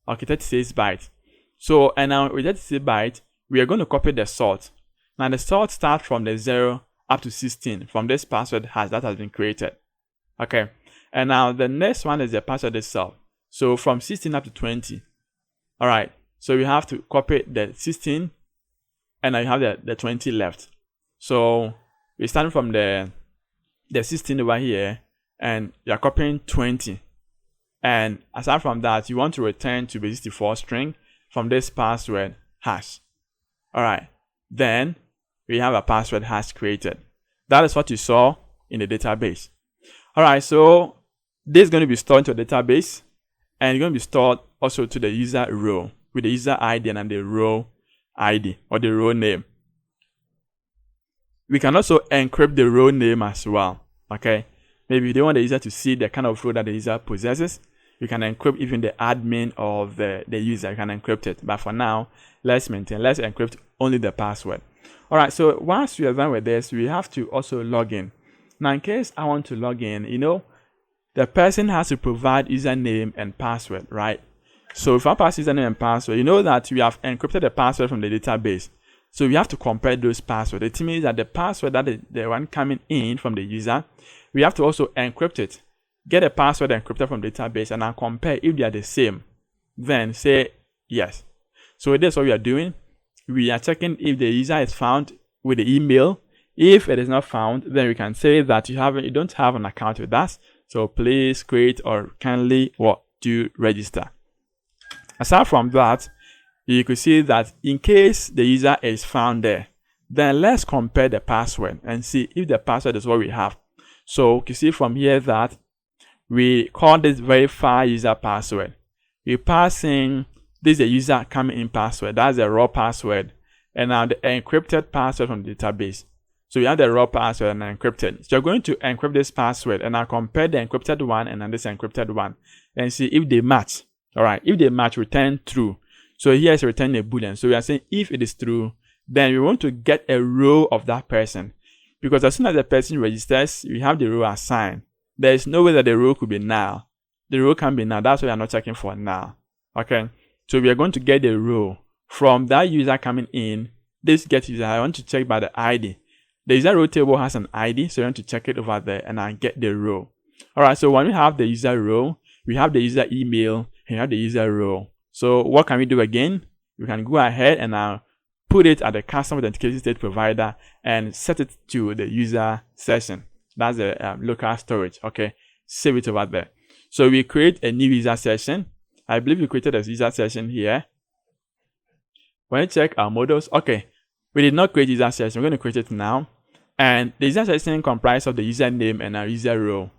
Speaker 1: Okay, 36 bytes. So, and now with 36 bytes, we are going to copy the sort. Now the sort starts from the 0 up to 16 from this password hash that has been created. Okay, and now the next one is the password itself. So from 16 up to 20. All right, so we have to copy the 16 and now you have the 20 left. So we're starting from the 16 over here and you're copying 20. And aside from that, you want to return to base64 string from this password hash. All right, then we have a password hash created. That is what you saw in the database. All right, so this is going to be stored into the database and it's going to be stored also to the user row with the user ID and the row ID or the row name. We can also encrypt the row name as well. Okay, maybe you don't want the user to see the kind of row that the user possesses. You can encrypt even the admin of the user. You can encrypt it. But for now, let's encrypt only the password. All right, so once we are done with this, we have to also log in. Now, in case I want to log in, the person has to provide username and password, right? So if I pass username and password, you know that we have encrypted the password from the database. So we have to compare those passwords. It means that the password that the one coming in from the user, we have to also encrypt it. Get a password encrypted from the database and now compare if they are the same. Then say yes. So that's what we are doing. We are checking if the user is found with the email. If it is not found, then we can say that you don't have an account with us. So please create or kindly do register. Aside from that, you could see that in case the user is found there, then let's compare the password and see if the password is what we have. So you see from here that we call this verify user password. We pass in this is the user coming in password. That's the raw password. And now the encrypted password from the database. So we have the raw password and encrypted. So you're going to encrypt this password and now compare the encrypted one and then this encrypted one and see if they match. All right, if they match, return true. So here is return a boolean. So we are saying if it is true, then we want to get a row of that person. Because as soon as the person registers, we have the row assigned. There is no way that the row could be null. The row can be null. That's why we are not checking for null. Okay, so we are going to get the row from that user coming in. This get user, I want to check by the ID. The user row table has an ID, so I want to check it over there and I get the row. All right, so when we have the user row, we have the user email, and we have the user row. So what can we do again? We can go ahead and now put it at the custom authentication state provider and set it to the user session. That's the local storage. Okay, save it over there. So we create a new user session. I believe we created a user session here. When you check our models, okay, we did not create user session. We're going to create it now. And the user session comprises of the username and our user row.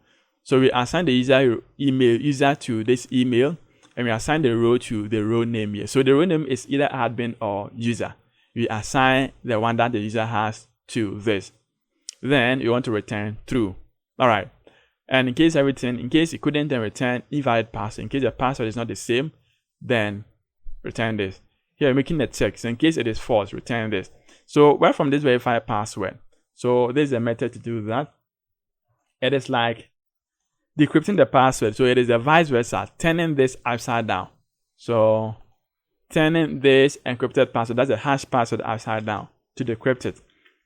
Speaker 1: So we assign the user to this email, and we assign the row to the row name here. So the row name is either admin or user. We assign the one that the user has to this. Then you want to return true. All right. And in case it couldn't, then return invalid password. In case the password is not the same, then return this. Here, we're making a check. So in case it is false, return this. So where from this verify password? So there's a method to do that. It is like decrypting the password. So it is the vice versa, turning this upside down. So turning this encrypted password, that's a hash password upside down to decrypt it.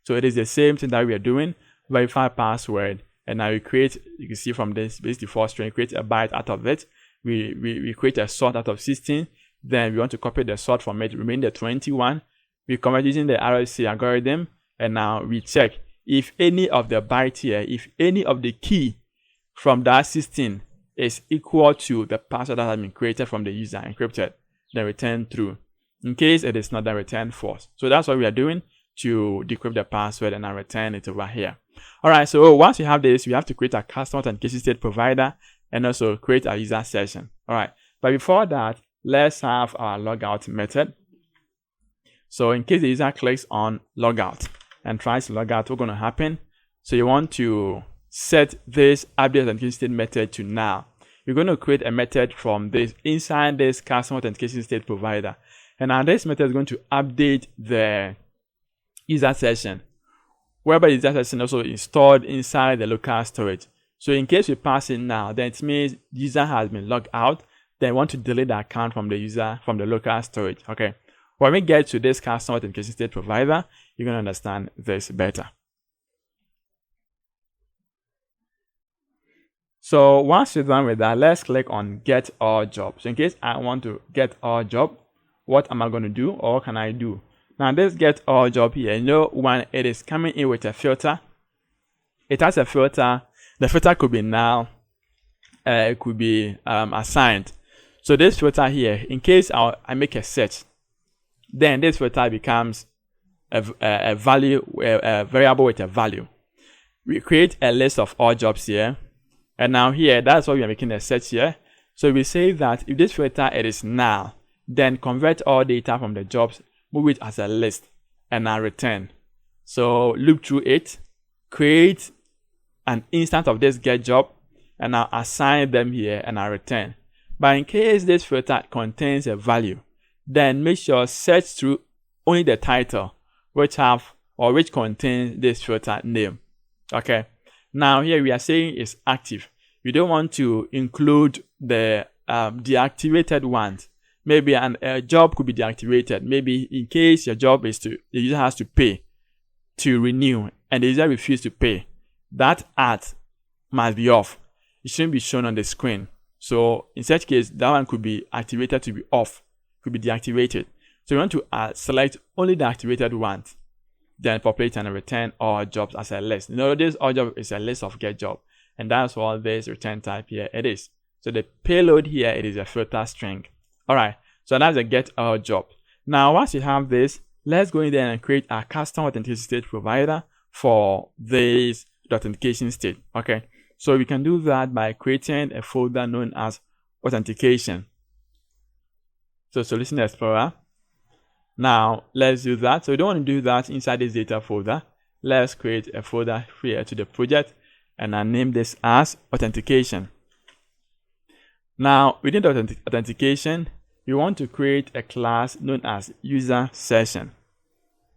Speaker 1: So it is the same thing that we are doing, verify password. And now we create, you can see from this base64 string, create a byte out of it. We create a sort out of 16. Then we want to copy the sort from it, remain the 21. We convert using the RFC algorithm. And now we check if any of the byte here, if any of the key from that 16 is equal to the password that has been created from the user encrypted, then return true. In case it is not, then return false. So that's what we are doing to decrypt the password and now return it over here. All right, so once we have this, we have to create a custom authentication state provider and also create a user session. All right, but before that, let's have our logout method. So in case the user clicks on logout and tries to log out, what's going to happen? So you want to set this update authentication state method to null. We're going to create a method from this inside this custom authentication state provider. And now this method is going to update the user session, whereby the user session also is stored inside the local storage. So in case we pass in now, then it means the user has been logged out. Then we want to delete the account from the user from the local storage. Okay. When we get to this custom authentication state provider, you're going to understand this better. So once you're done with that, let's click on Get All Job. So in case I want to get all job, what am I going to do, or what can I do? Now this Get All Job here, you know, when it is coming in with a filter, it has a filter. The filter could be null, it could be assigned. So this filter here, in case I make a search, then this filter becomes a value, a variable with a value. We create a list of all jobs here, and now here, that's why we are making a search here. So we say that if this filter it is null, then convert all data from the jobs, move it as a list, and now return. So loop through it, create an instance of this get job, and now assign them here, and now return. But in case this filter contains a value, then make sure search through only the title which contains this filter name. Okay. Now here we are saying is active. You don't want to include the deactivated ones. Maybe a job could be deactivated. Maybe in case your job is the user has to pay to renew, and the user refuses to pay, that ad must be off. It shouldn't be shown on the screen. So in such case, that one could be activated to be off, could be deactivated. So you want to select only the activated ones, then populate and return all jobs as a list. This all job is a list of get job, and that's what this return type here it is. So the payload here, it is a filter string. All right, so that's a get all job. Now once you have this, let's go in there and create a custom authentication state provider for this authentication state. Okay, so we can do that by creating a folder known as authentication. So Solution Explorer. Now let's do that. So we don't want to do that inside this data folder. Let's create a folder here to the project, and I name this as authentication. Now within the authentication, you want to create a class known as user session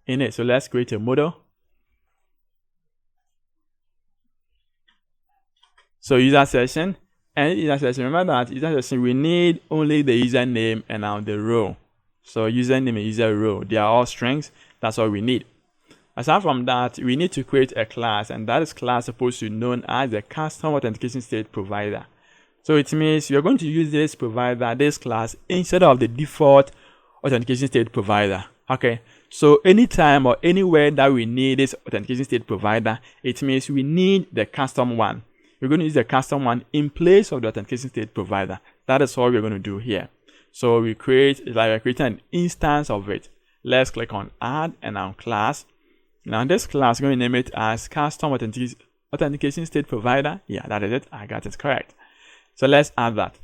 Speaker 1: in it. So let's create a model. So user session, and user session, remember that user session, we need only the username and now the row. So username and user row, they are all strings. That's all we need. Aside from that, we need to create a class, and that is class supposed to be known as the custom authentication state provider. So it means you're going to use this provider, this class, instead of the default authentication state provider. Okay, so anytime or anywhere that we need this authentication state provider, it means we need the custom one. We're going to use the custom one in place of the authentication state provider. That is what we're going to do here. So we create, like we're creating an instance of it. Let's click on add and now class. Now this class, we're going to name it as custom authentication state provider. Yeah, that is it. I got it correct. So let's add that.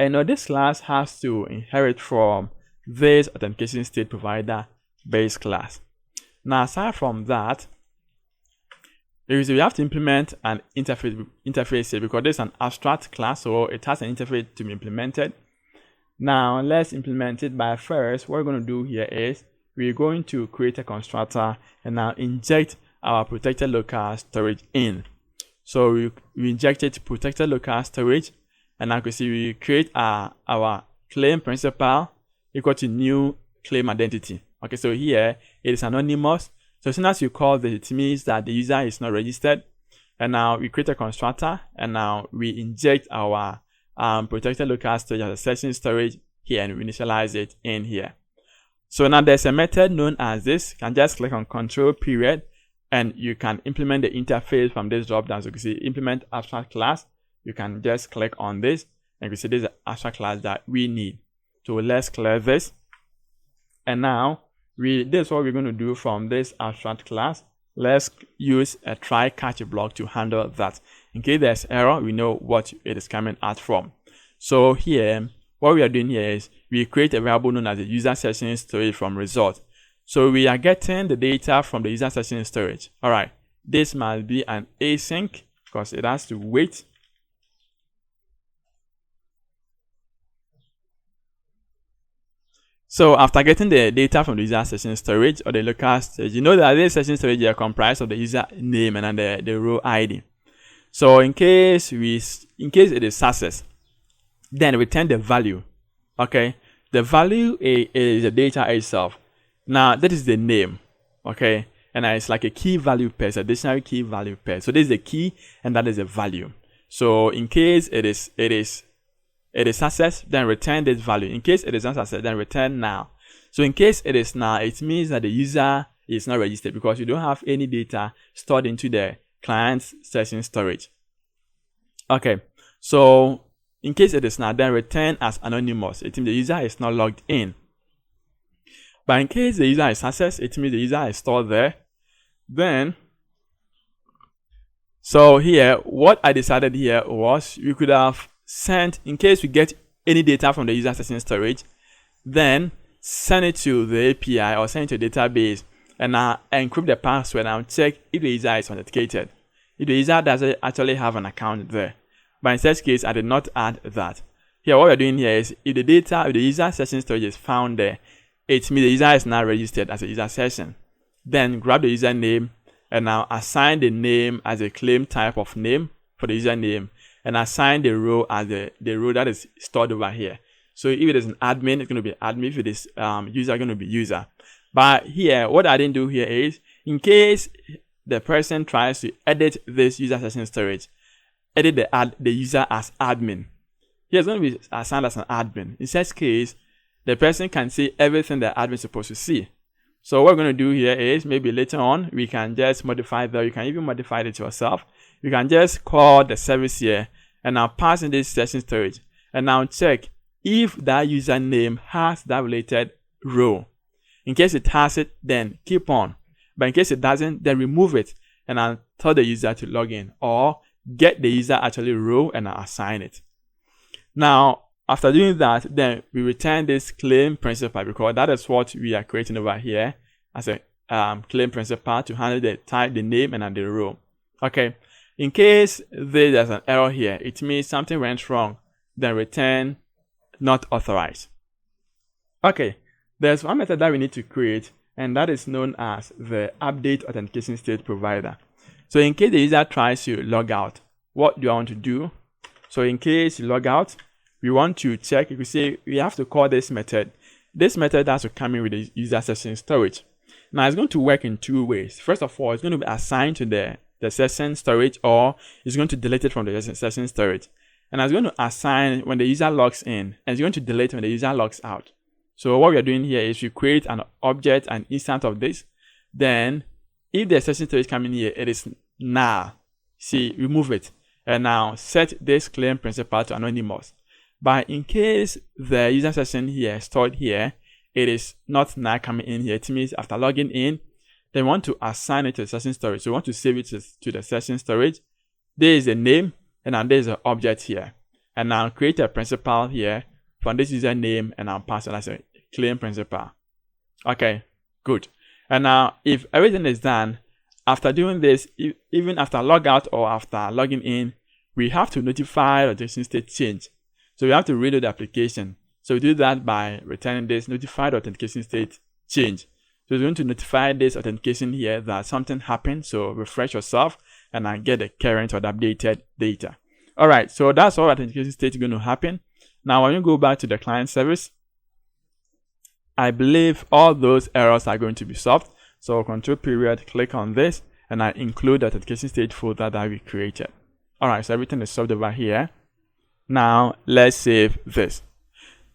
Speaker 1: And now this class has to inherit from this authentication state provider base class. Now aside from that, we have to implement an interface here, because this is an abstract class, so it has an interface to be implemented. Now let's implement it. By first, what we're going to do here is we're going to create a constructor and now inject our protected local storage in. So we injected protected local storage, and now you can see we create our claim principal equal to new claim identity. Okay, so here it is anonymous. So as soon as you call this, it means that the user is not registered. And now we create a constructor, and now we inject our protected local storage as a session storage here, and we initialize it in here. So now there's a method known as this. You can just click on control period, and you can implement the interface from this drop down. So you can see implement abstract class. You can just click on this, and you can see this is the abstract class that we need. So let's clear this. And now this is what we're going to do from this abstract class. Let's use a try catch block to handle that. In case there's error, we know what it is coming out from. So here, what we are doing here is we create a variable known as the user session storage from result. So we are getting the data from the user session storage. All right, this must be an async because it has to wait. So after getting the data from the user session storage or the local storage, you know that this session storage are comprised of the user name and then the row ID. So in case it is success, then return the value. Okay, the value is the data itself. Now that is the name. Okay, and it's like a key value pair, it's a dictionary key value pair. So this is a key and that is a value. So in case it is accessed, then return this value. In case it is not accessed, then return null. So in case it is null, it means that the user is not registered because you don't have any data stored into the client's session storage. Okay, so in case it is null, then return as anonymous. It means the user is not logged in. But in case the user is accessed, it means the user is stored there. Then, so here, what I decided here was we could have sent, in case we get any data from the user session storage, then send it to the API or send it to a database and encrypt the password and check if the user is authenticated. If the user doesn't actually have an account there. But in such case, I did not add that. Here, what we're doing here is if the user session storage is found there, it means the user is now registered as a user session. Then grab the username and now assign the name as a claim type of name for the username and assign the row as the row that is stored over here. So if it is an admin, it's going to be admin. If it is user, going to be user. But here, what I didn't do here is, in case the person tries to edit this user session storage, edit the user as admin. Here it's going to be assigned as an admin. In such case, the person can see everything the admin is supposed to see. So what we're going to do here is maybe later on we can just modify that. You can even modify it yourself. You can just call the service here and now pass in this session storage and now check if that username has that related row. In case it has it, then keep on. But in case it doesn't, then remove it and I'll tell the user to log in or get the user actually row and I'll assign it. Now, after doing that, then we return this claim principal because that is what we are creating over here as a claim principal to handle the type, the name, and the row. Okay. In case there's an error here, it means something went wrong. Then return not authorized. Okay. There's one method that we need to create, and that is known as the update authentication state provider. So in case the user tries to log out, what do I want to do? So in case you log out, we want to check, if we say we have to call this method. This method has to come in with the user session storage. Now it's going to work in two ways. First of all, it's going to be assigned to the session storage, or it's going to delete it from the session storage. And it's going to assign when the user logs in, and it's going to delete when the user logs out. So what we are doing here is we create an object, an instance of this. Then if the session storage coming here, it is null. See, remove it. And now set this claim principal to anonymous. But in case the user session here stored here, it is not now coming in here. It means after logging in, they want to assign it to the session storage. So we want to save it to the session storage. There is a name, and now there is an object here. And now create a principal here from this username, and I'll pass it as a claim principal. Okay, good. And now if everything is done, after doing this, even after logout or after logging in, we have to notify the authentication state change. So we have to reload the application. So we do that by returning this notified authentication state change. So it's going to notify this authentication here that something happened. So refresh yourself and I get the current or the updated data. All right, so that's all authentication state is going to happen. Now when you go back to the client service, I believe all those errors are going to be solved. So control period, click on this, and I include the authentication state folder that we created. All right, so everything is solved over here. Now let's save this.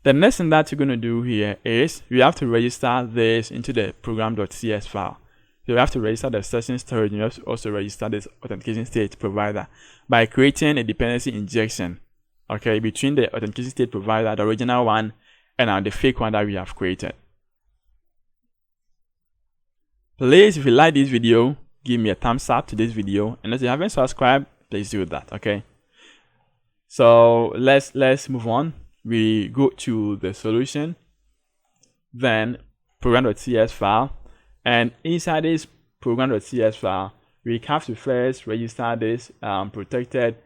Speaker 1: The next thing that you're going to do here is we have to register this into the program.cs file. So we have to register the session storage, and you have to also register this authentication state provider by creating a dependency injection, okay, between the authentication state provider, the original one, and the fake one that we have created. Please, if you like this video, give me a thumbs up to this video, and if you haven't subscribed, please do that. Okay, so let's move on. We go to the solution, then program.cs file, and inside this program.cs file, we have to first register this protected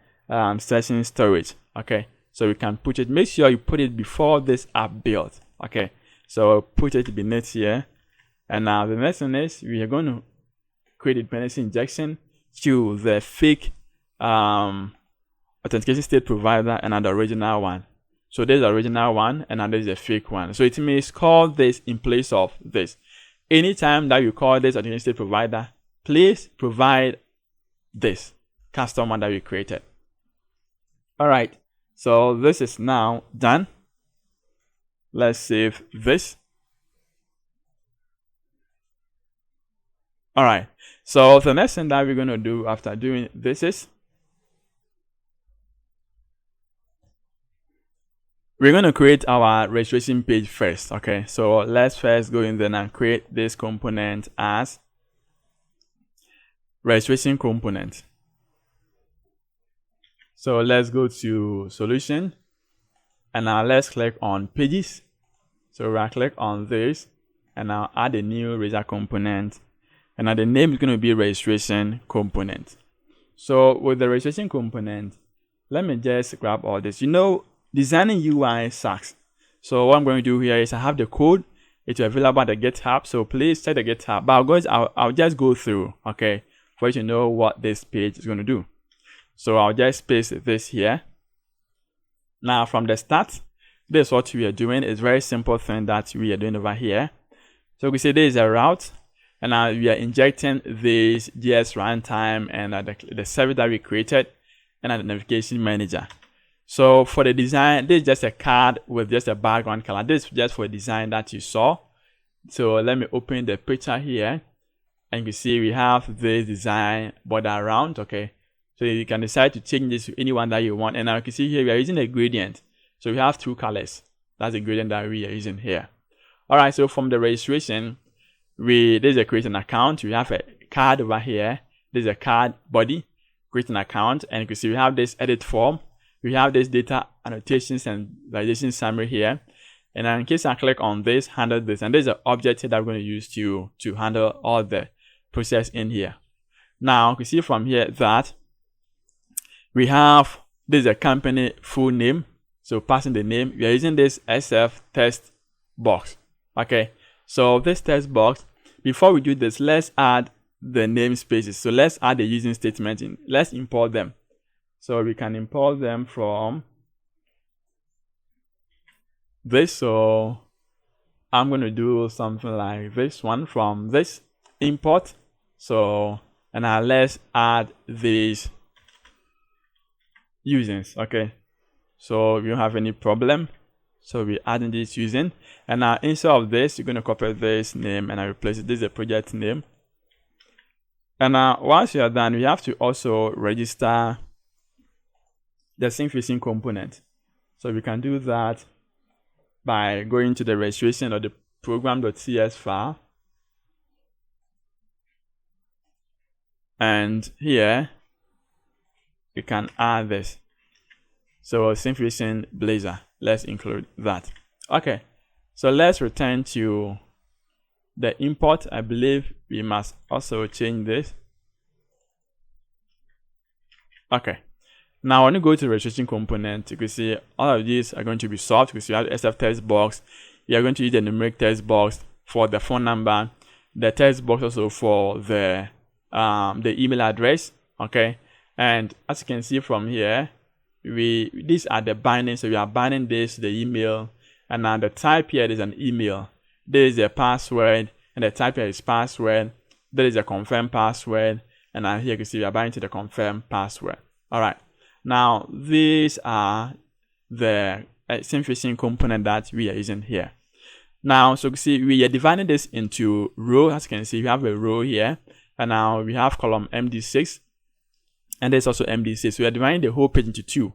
Speaker 1: session storage. Okay, so we can put it, make sure you put it before this app build. Okay, so put it beneath here. And now the next one is we are going to create a dependency injection to the fake authentication state provider and the original one. So there's the original one and now there's a fake one. So it means call this in place of this. anytime that you call this authentication provider, please provide this custom one that we created. All right, so this is now done. Let's save this. All right, so the next thing that we're going to do after doing this is we're going to create our registration page first. Okay, so let's first go in there and create this component as registration component. So let's go to solution, and now let's click on pages. So we'll click on this, and now add a new register component, and now the name is going to be registration component. So with the registration component, let me just grab all this. Designing UI sucks. So what I'm going to do here is I have the code. It's available at the GitHub. So please check the GitHub. But I'll just go through, okay, for you to know what this page is going to do. So I'll just paste this here. Now from the start, this is what we are doing. It's a very simple thing that we are doing over here. So we say there is a route, and now we are injecting this JS runtime and the service that we created and the navigation manager. So for the design, this is just a card with just a background color. This is just for a design that you saw. So let me open the picture here, and you see we have this design border around, okay. So you can decide to change this to anyone that you want. And now you can see here we are using a gradient. So we have two colors. That's the gradient that we are using here. All right, so from the registration, this is a create an account. We have a card over here. This is a card body, create an account. And you can see we have this edit form. We have this data annotations and validation summary here. And in case I click on this, handle this. And there's an object here that we're going to use to handle all the process in here. Now you can see from here that we have this is a company full name. So passing the name, we are using this SF text box. Okay, so this text box, before we do this, let's add the namespaces. So let's add the using statement in. Let's import them. So we can import them from this. So I'm going to do something like this one from this import. So, and now let's add these usings. Okay, so we don't have any problem. So we're adding this using, and now instead of this, you're going to copy this name and I replace it. This is a project name. And now once you are done, we have to also register the Syncfusion component. So we can do that by going to the registration or the program.cs file, and here we can add this. So Syncfusion Blazor, let's include that. Okay, so let's return to the import. I believe we must also change this. Okay, now when you go to the registration component, you can see all of these are going to be solved because you have the SF text box. You are going to use the numeric text box for the phone number, the text box also for the email address. Okay, and as you can see from here, these are the binding. So we are binding this to the email, and now the type here is an email. There is a password, and the type here is password. There is a confirm password, and now here you can see we are binding to the confirm password. All right, now these are the Syncfusion component that we are using here. Now, so you can see we are dividing this into rows. As you can see, we have a row here, and now we have column MD6. And there's also MD6. So we are dividing the whole page into two.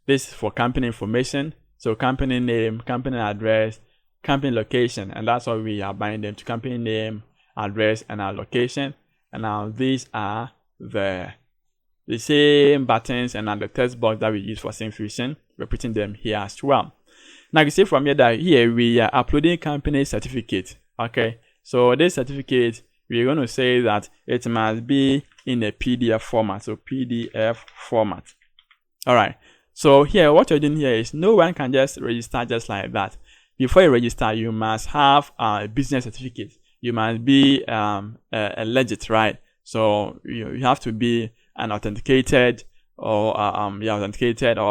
Speaker 1: This is for company information. So company name, company address, company location. And that's how we are binding them to company name, address, and our location. And now these are the same buttons and the text box that we use for Syncfusion. We're putting them here as well. Now you can see from here that here we are uploading company certificate. Okay. So this certificate, we're going to say that it must be in a PDF format. So PDF format. All right. So here, what you're doing here is no one can just register just like that. Before you register, you must have a business certificate. You must be a legit, right? So you have to be an authenticated or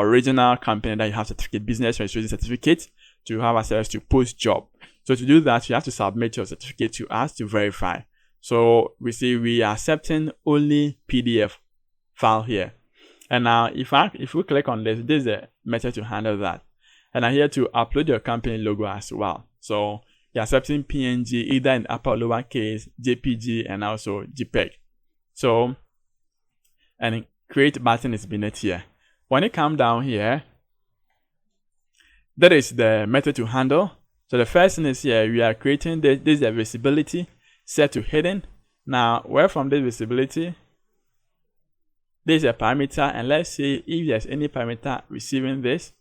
Speaker 1: original company that you have certificate, business registration certificate to have access to post job. So to do that, you have to submit your certificate to us to verify. So we see we are accepting only PDF file here. And now if we click on this, this is a method to handle that. And I'm here to upload your company logo as well. So you're accepting PNG either in upper or lower case, JPG, and also JPEG. So, and create button is beneath here. When you come down here, that is the method to handle. So the first thing is here, we are creating this is the visibility set to hidden. Now, where from this visibility, this is a parameter, and let's see if there's any parameter receiving this.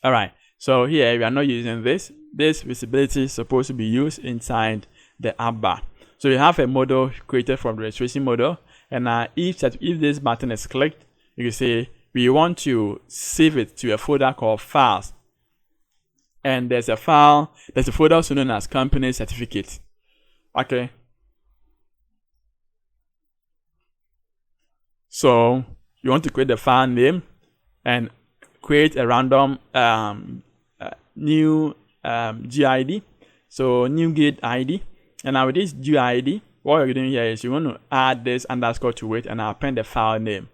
Speaker 1: All right, so here we are not using this. This visibility is supposed to be used inside the app bar. So you have a model created from the registration model, and if this button is clicked, you can say we want to save it to a folder called files. And there's a folder also known as company certificate. Okay. So you want to create the file name and create a random new GID. So new gate ID. And now with this GID, what you're doing here is you want to add this underscore to it and append the file name.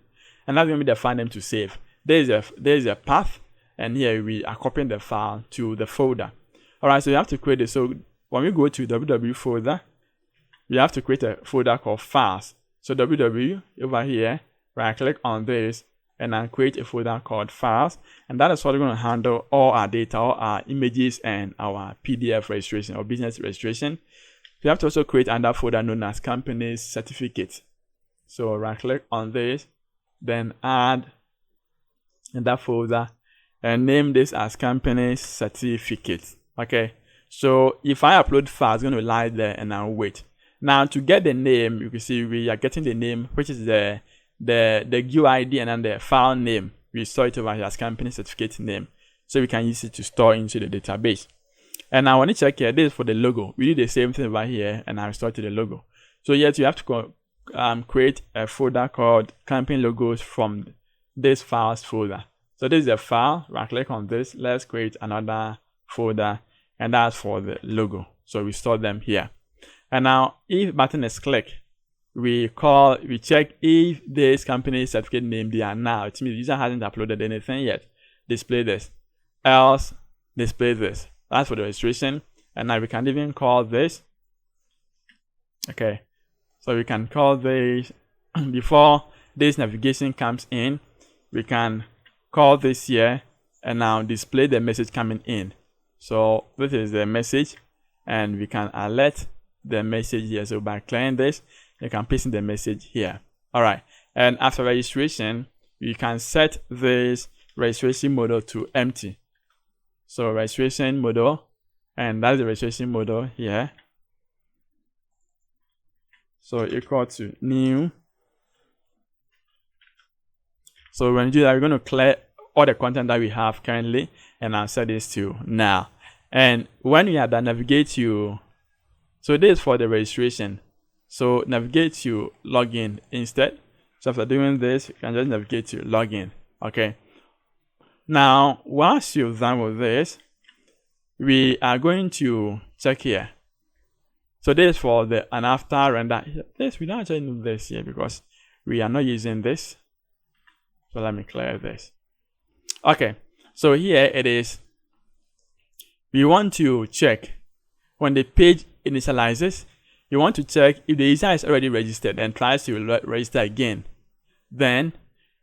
Speaker 1: And that's going to be the file name to save. There is a path, and here we are copying the file to the folder. Alright, so you have to create it. So when we go to www folder, we have to create a folder called files. So www over here, right click on this and then create a folder called files, and that is what we're going to handle all our data, all our images and our PDF registration or business registration. You have to also create another folder known as company certificate. So right click on this, then add in that folder and name this as company certificate. Okay, so if I upload file, it's going to lie there and I'll wait. Now to get the name, you can see we are getting the name, which is the GUID and then the file name. We store it over here as company certificate name, so we can use it to store into the database. And now when you check here, this is for the logo. We do the same thing over here and I restore to the logo. So yes, you have to create a folder called company logos from this files folder. So this is a file. Right click on this. Let's create another folder, and that's for the logo. So we store them here. And now if button is clicked, we check if this company certificate name they are now. It means the user hasn't uploaded anything yet. Display this. Else display this. That's for the registration. And now we can even call this. Okay. So we can call this before this navigation comes in. We can call this here and now display the message coming in. So this is the message, and we can alert the message here. So by clearing this, you can paste in the message here. All right. And after registration, you can set this registration model to empty. So registration model, and that's the registration model here. So equal to new. So when you do that, we're going to clear all the content that we have currently, and I'll set this to now. And when you are done, navigate to, so this is for the registration. So navigate to login instead. So after doing this, you can just navigate to login. Okay. Now, once you've done with this, we are going to check here. So this is for the and after render. This we don't actually need this here because we are not using this. So let me clear this. Okay. So here it is. We want to check when the page initializes. You want to check if the user is already registered and tries to register again. Then,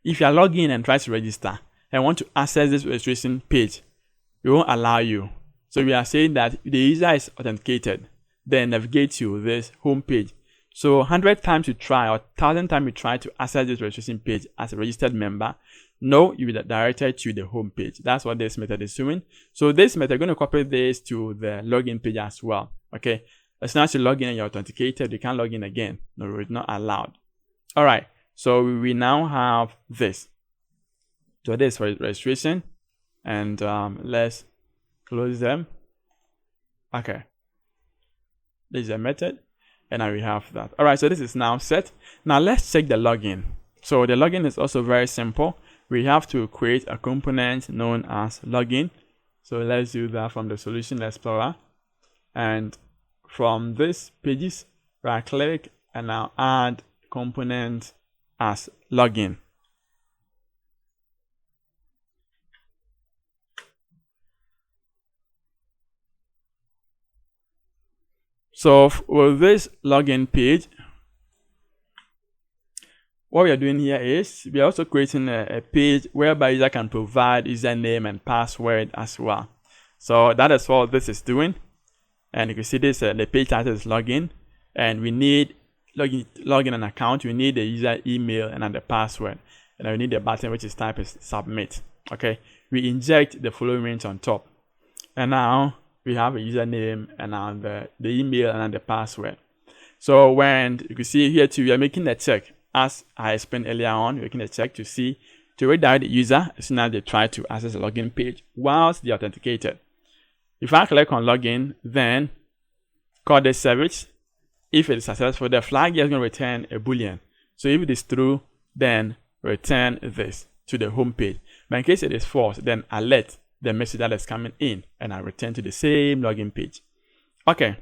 Speaker 1: if you are logged in and tries to register and want to access this registration page, we won't allow you. So we are saying that if the user is authenticated, then navigate to this home page. So 100 times you try or 1,000 times you try to access this registration page as a registered member, no, you will be directed to the home page. That's what this method is doing. So this method, we're going to copy this to the login page as well. Okay. As soon as you log in and you're authenticated, you can't log in again. No, it's not allowed. All right. So we now have this. So this is for registration. And let's close them. Okay. This is a method. And now we have that. All right. So this is now set. Now let's check the login. So the login is also very simple. We have to create a component known as login. So let's do that from the Solution Explorer. and from this pages, right click and now add component as login. So with this login page, what we are doing here is we are also creating a page whereby user can provide username and password as well. So that is what this is doing. And you can see this, the page title is login, and we need login an account. We need the user email and then the password, and then we need the button which is type is submit. Okay, we inject the following on top, and now we have a username and now the email and then the password. So when you can see here too, we are making a check. As I explained earlier on, we're making a check to redirect the user as soon as they try to access the login page whilst they are authenticated. If I click on login, then call this service. If it is successful, the flag here is going to return a boolean. So if it is true, then return this to the home page. But in case it is false, then alert the message that is coming in and I return to the same login page. Okay.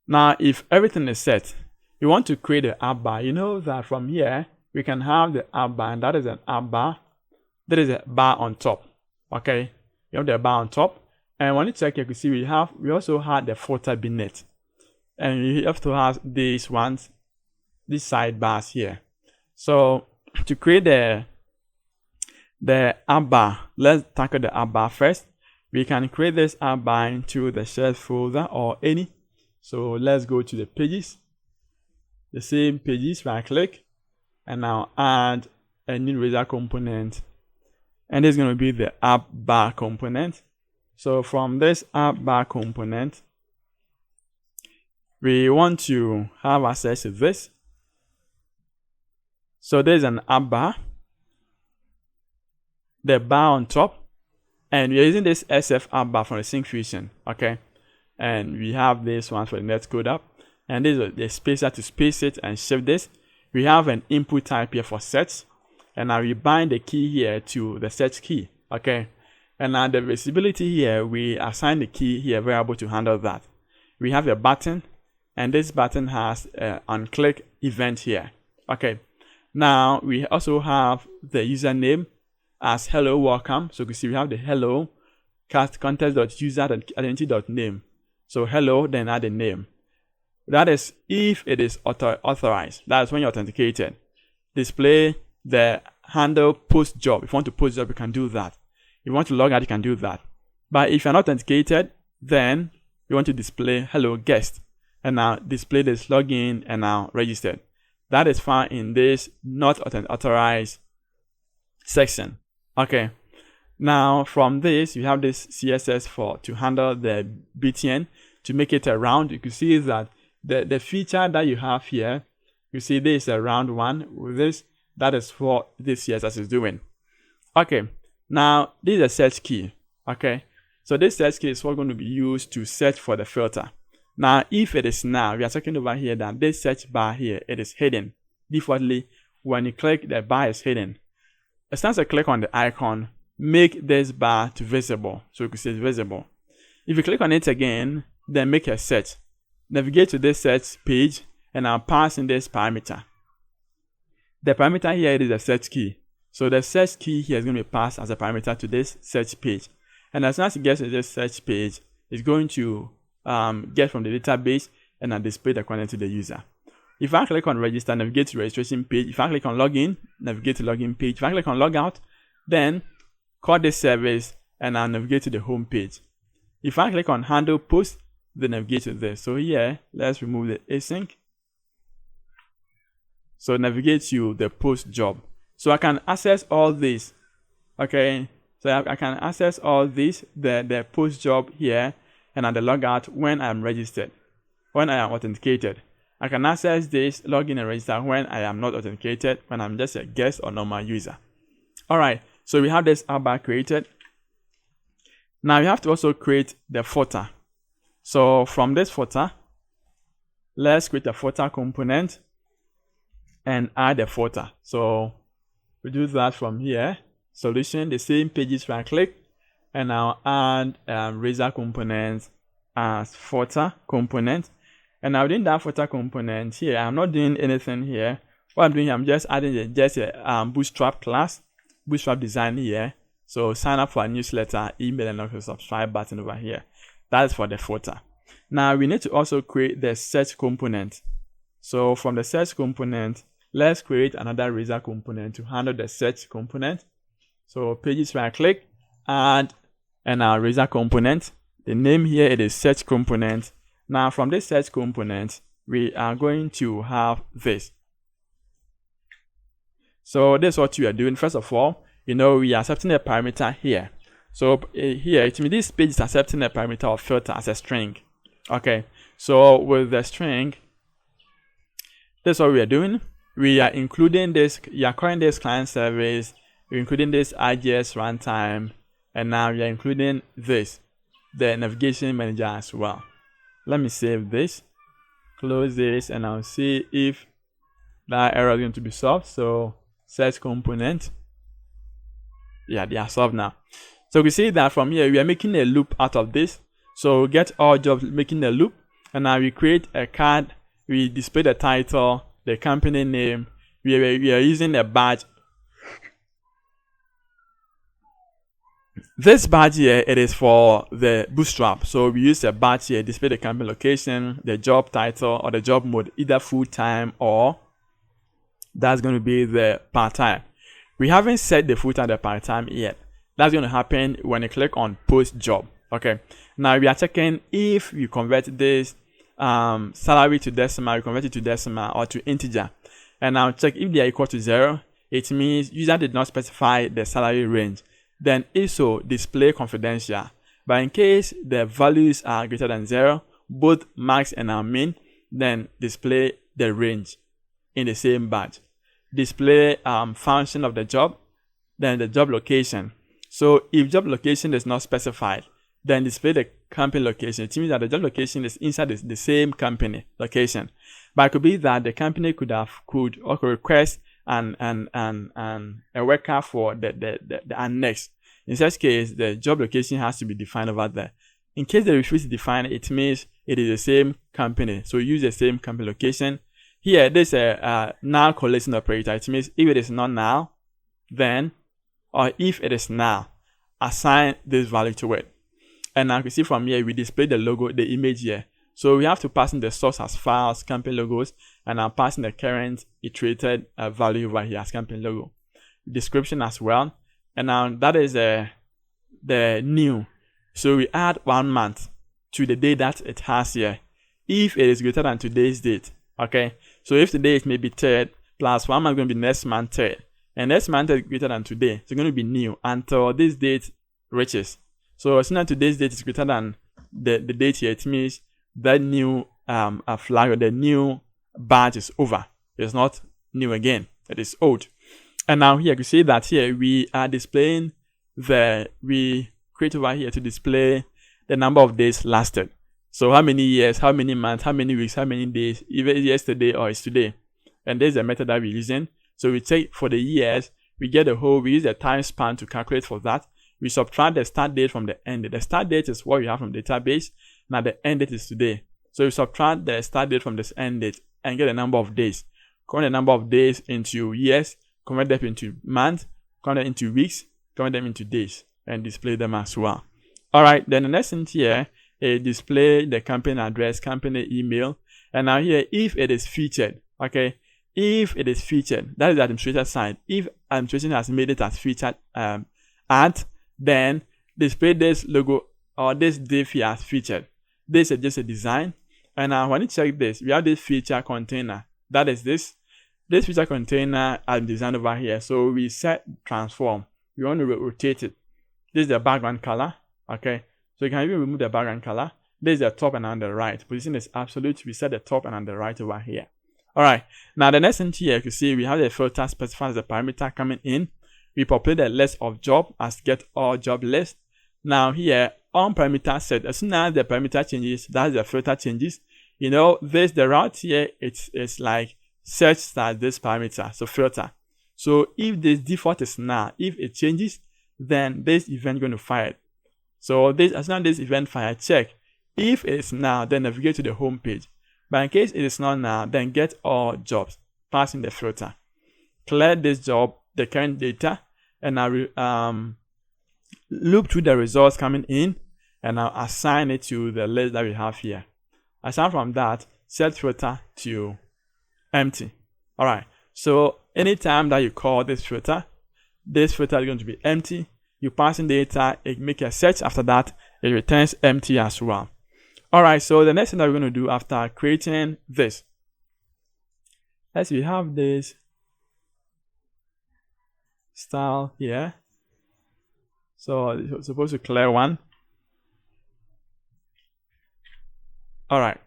Speaker 1: Now, if everything is set, we want to create an app bar. You know that from here, we can have the app bar, and that is an app bar. There is a bar on top. Okay. You have the bar on top. And when you check, you can see we also had the footer beneath. And you have to have these ones, these sidebars here. So to create the app bar, let's tackle the app bar first. We can create this app bar into the shared folder or any. So let's go to the pages, the same pages, right click, and now add a new Blazor component. And this is going to be the app bar component. So from this app bar component, we want to have access to this. So there's an app bar, the bar on top, and we're using this SF app bar from the Syncfusion, okay? And we have this one for the Netcode-Hub, and this is the spacer to space it and shift this. We have an input type here for search, and now we bind the key here to the search key, okay? And now the visibility here, we assign the key here variable to handle that. We have a button, and this button has an on-click event here. Okay. Now we also have the username as hello welcome. So you can see we have the hello context.user.identity.name. So hello, then add a name. That is if it is authorized. That is when you're authenticated. Display the handle post job. If you want to post job, you can do that. If you want to log out, you can do that. But if you're not authenticated, then you want to display hello guest. And now display this login and now registered. That is found in this not authorized section. Okay. Now from this, you have this CSS to handle the BTN to make it a round. You can see that the feature that you have here, you see this is a round one with this. That is what this CSS is doing. Okay. Now this is a search key. Okay. So this search key is what's going to be used to search for the filter. Now, if it is now, we are talking over here that this search bar here, it is hidden. Defaultly, when you click, the bar is hidden. As soon as I click on the icon, make this bar to visible. So you can see it's visible. If you click on it again, then make a search. Navigate to this search page, and I'll pass in this parameter. The parameter here is the search key. So the search key here is going to be passed as a parameter to this search page. And as soon as it gets to this search page, it's going to get from the database and then display the content to the user. If I click on register, navigate to registration page. If I click on login, navigate to login page. If I click on logout, then call this service and I'll navigate to the home page. If I click on handle post, then navigate to this. So here, let's remove the async. So navigate to the post job. So I can access all this. Okay. So I can access all this, the post job here, and at the logout when I am registered, when I am authenticated. I can access this, login and register when I am not authenticated, when I'm just a guest or normal user. Alright, so we have this app bar created. Now we have to also create the footer. So from this footer, let's create a footer component and add a footer. So we do that from here. Solution, the same pages, right click, and now add Blazor components as footer component. And now within that footer component here, I'm not doing anything here. What I'm doing, I'm just adding a bootstrap class, bootstrap design here. So sign up for a newsletter, email, and also subscribe button over here. That's for the footer. Now we need to also create the search component. So from the search component, let's create another razor component to handle the search component. So pages right click, add an razor component. The name here it is search component. Now from this search component, we are going to have this. So this is what we are doing. First of all, we are accepting a parameter here. So here, it means this page is accepting a parameter of filter as a string. Okay, so with the string, this is what we are doing. We are including this, you are calling this client service, we're including this IGS runtime, and now we are including this, the navigation manager as well. Let me save this, close this, and I'll see if that error is going to be solved. So search component, yeah, they are solved now. So we see that from here we are making a loop out of this. So we get all jobs making a loop, and now we create a card, we display the title, the company name, we are using a badge. This badge here, it is for the bootstrap. So we use a badge here, display the company location, the job title, or the job mode, either full-time or that's going to be the part-time. We haven't set the full-time and the part-time yet. That's going to happen when you click on post job. Okay. Now we are checking if you convert this salary to decimal, you convert it to decimal or to integer. And now check if they are equal to 0. It means user did not specify the salary range. Then if so, display confidential. But in case the values are greater than 0, both max and min, then display the range in the same badge. Display function of the job, then the job location. So if job location is not specified, then display the company location. It means that the job location is inside the same company location. But it could be that the company could request a worker for the annex. In such case, the job location has to be defined over there. In case they refuse to define it, it means it is the same company. So use the same company location. Here, there's a null correlation operator. It means if it is not null, then, or if it is null, assign this value to it. And now you can see from here, we display the logo, the image here. So we have to pass in the source as files, company logos, and I'm passing the current iterated value over here as company logo. Description as well. And now that is the new. So we add 1 month to the day that it has here. If it is greater than today's date. Okay. So if today is maybe 3rd, plus 1 month is going to be next month 3rd. And next month is greater than today. So it's going to be new until this date reaches. So as soon as today's date is greater than the date here, it means that new flag or the new badge is over. It's not new again. It is old. And now here you can see that here we are displaying we create over here to display the number of days lasted. So how many years, how many months, how many weeks, how many days, even yesterday or it's today. And there's a method that we're using. So we take for the years, we get we use the time span to calculate for that. We subtract the start date from the end date. The start date is what we have from the database. Now the end date is today. So we subtract the start date from this end date and get the number of days. Convert the number of days into years, convert them into months, convert them into weeks, convert them into days, and display them as well. Alright, then the next thing here is display the company address, company email. And now here, if it is featured, okay, if it is featured, that is the administrator side. If administration has made it as featured ad, then display this logo or this div here as featured. This is just a design. And now when you check this, we have this feature container. That is this. This feature container is designed over here. So we set transform. We want to rotate it. This is the background color. Okay. So you can even remove the background color. This is the top and on the right. Position is absolute. We set the top and on the right over here. Alright. Now the next thing here, you can see we have the filter specifies the parameter coming in. We populate the list of job as get all job list. Now here, on parameter set, as soon as the parameter changes, that's the filter changes. The route here, it's like search start this parameter, so filter. So if this default is null, if it changes, then this event going to fire it. So as soon as this event fire, check If it's now, then navigate to the home page. But in case it is not now, then get all jobs, pass in the filter. Clear this job, the current data, and now loop through the results coming in, and now assign it to the list that we have here. Aside from that, set filter to empty. Alright, so anytime that you call this filter is going to be empty. You pass in data, it make a search. After that, it returns empty as well. Alright, so the next thing that we're going to do after creating this, as we have this style here, so it's supposed to clear one. Alright,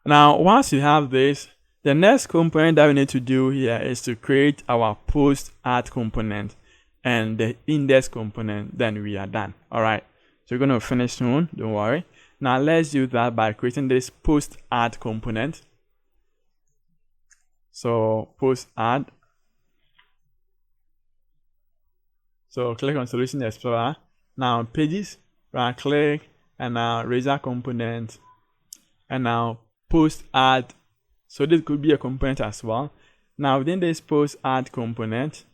Speaker 1: now once you have this, the next component that we need to do here is to create our post add component and the index component. Then we are done. Alright, so we're going to finish soon, don't worry. Now let's do that by creating this post add component. So post add, so click on Solution Explorer. Now pages, right click, and now razor component, and now post add. So this could be a component as well. Now within this post add component,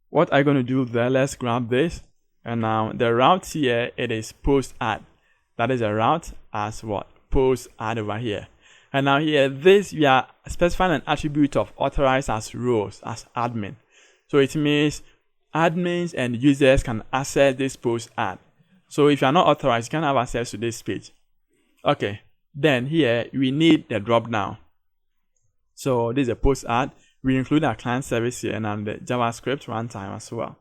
Speaker 1: what I'm going to do there, let's grab this, and now the route here, it is post add. That is a route as what? Post add over here. And now here, this we are specifying an attribute of authorized as roles as admin. So it means admins and users can access this post add. So if you are not authorized, you can have access to this page. Okay, then here we need the drop down. So this is a post add. We include our client service here and the JavaScript runtime as well.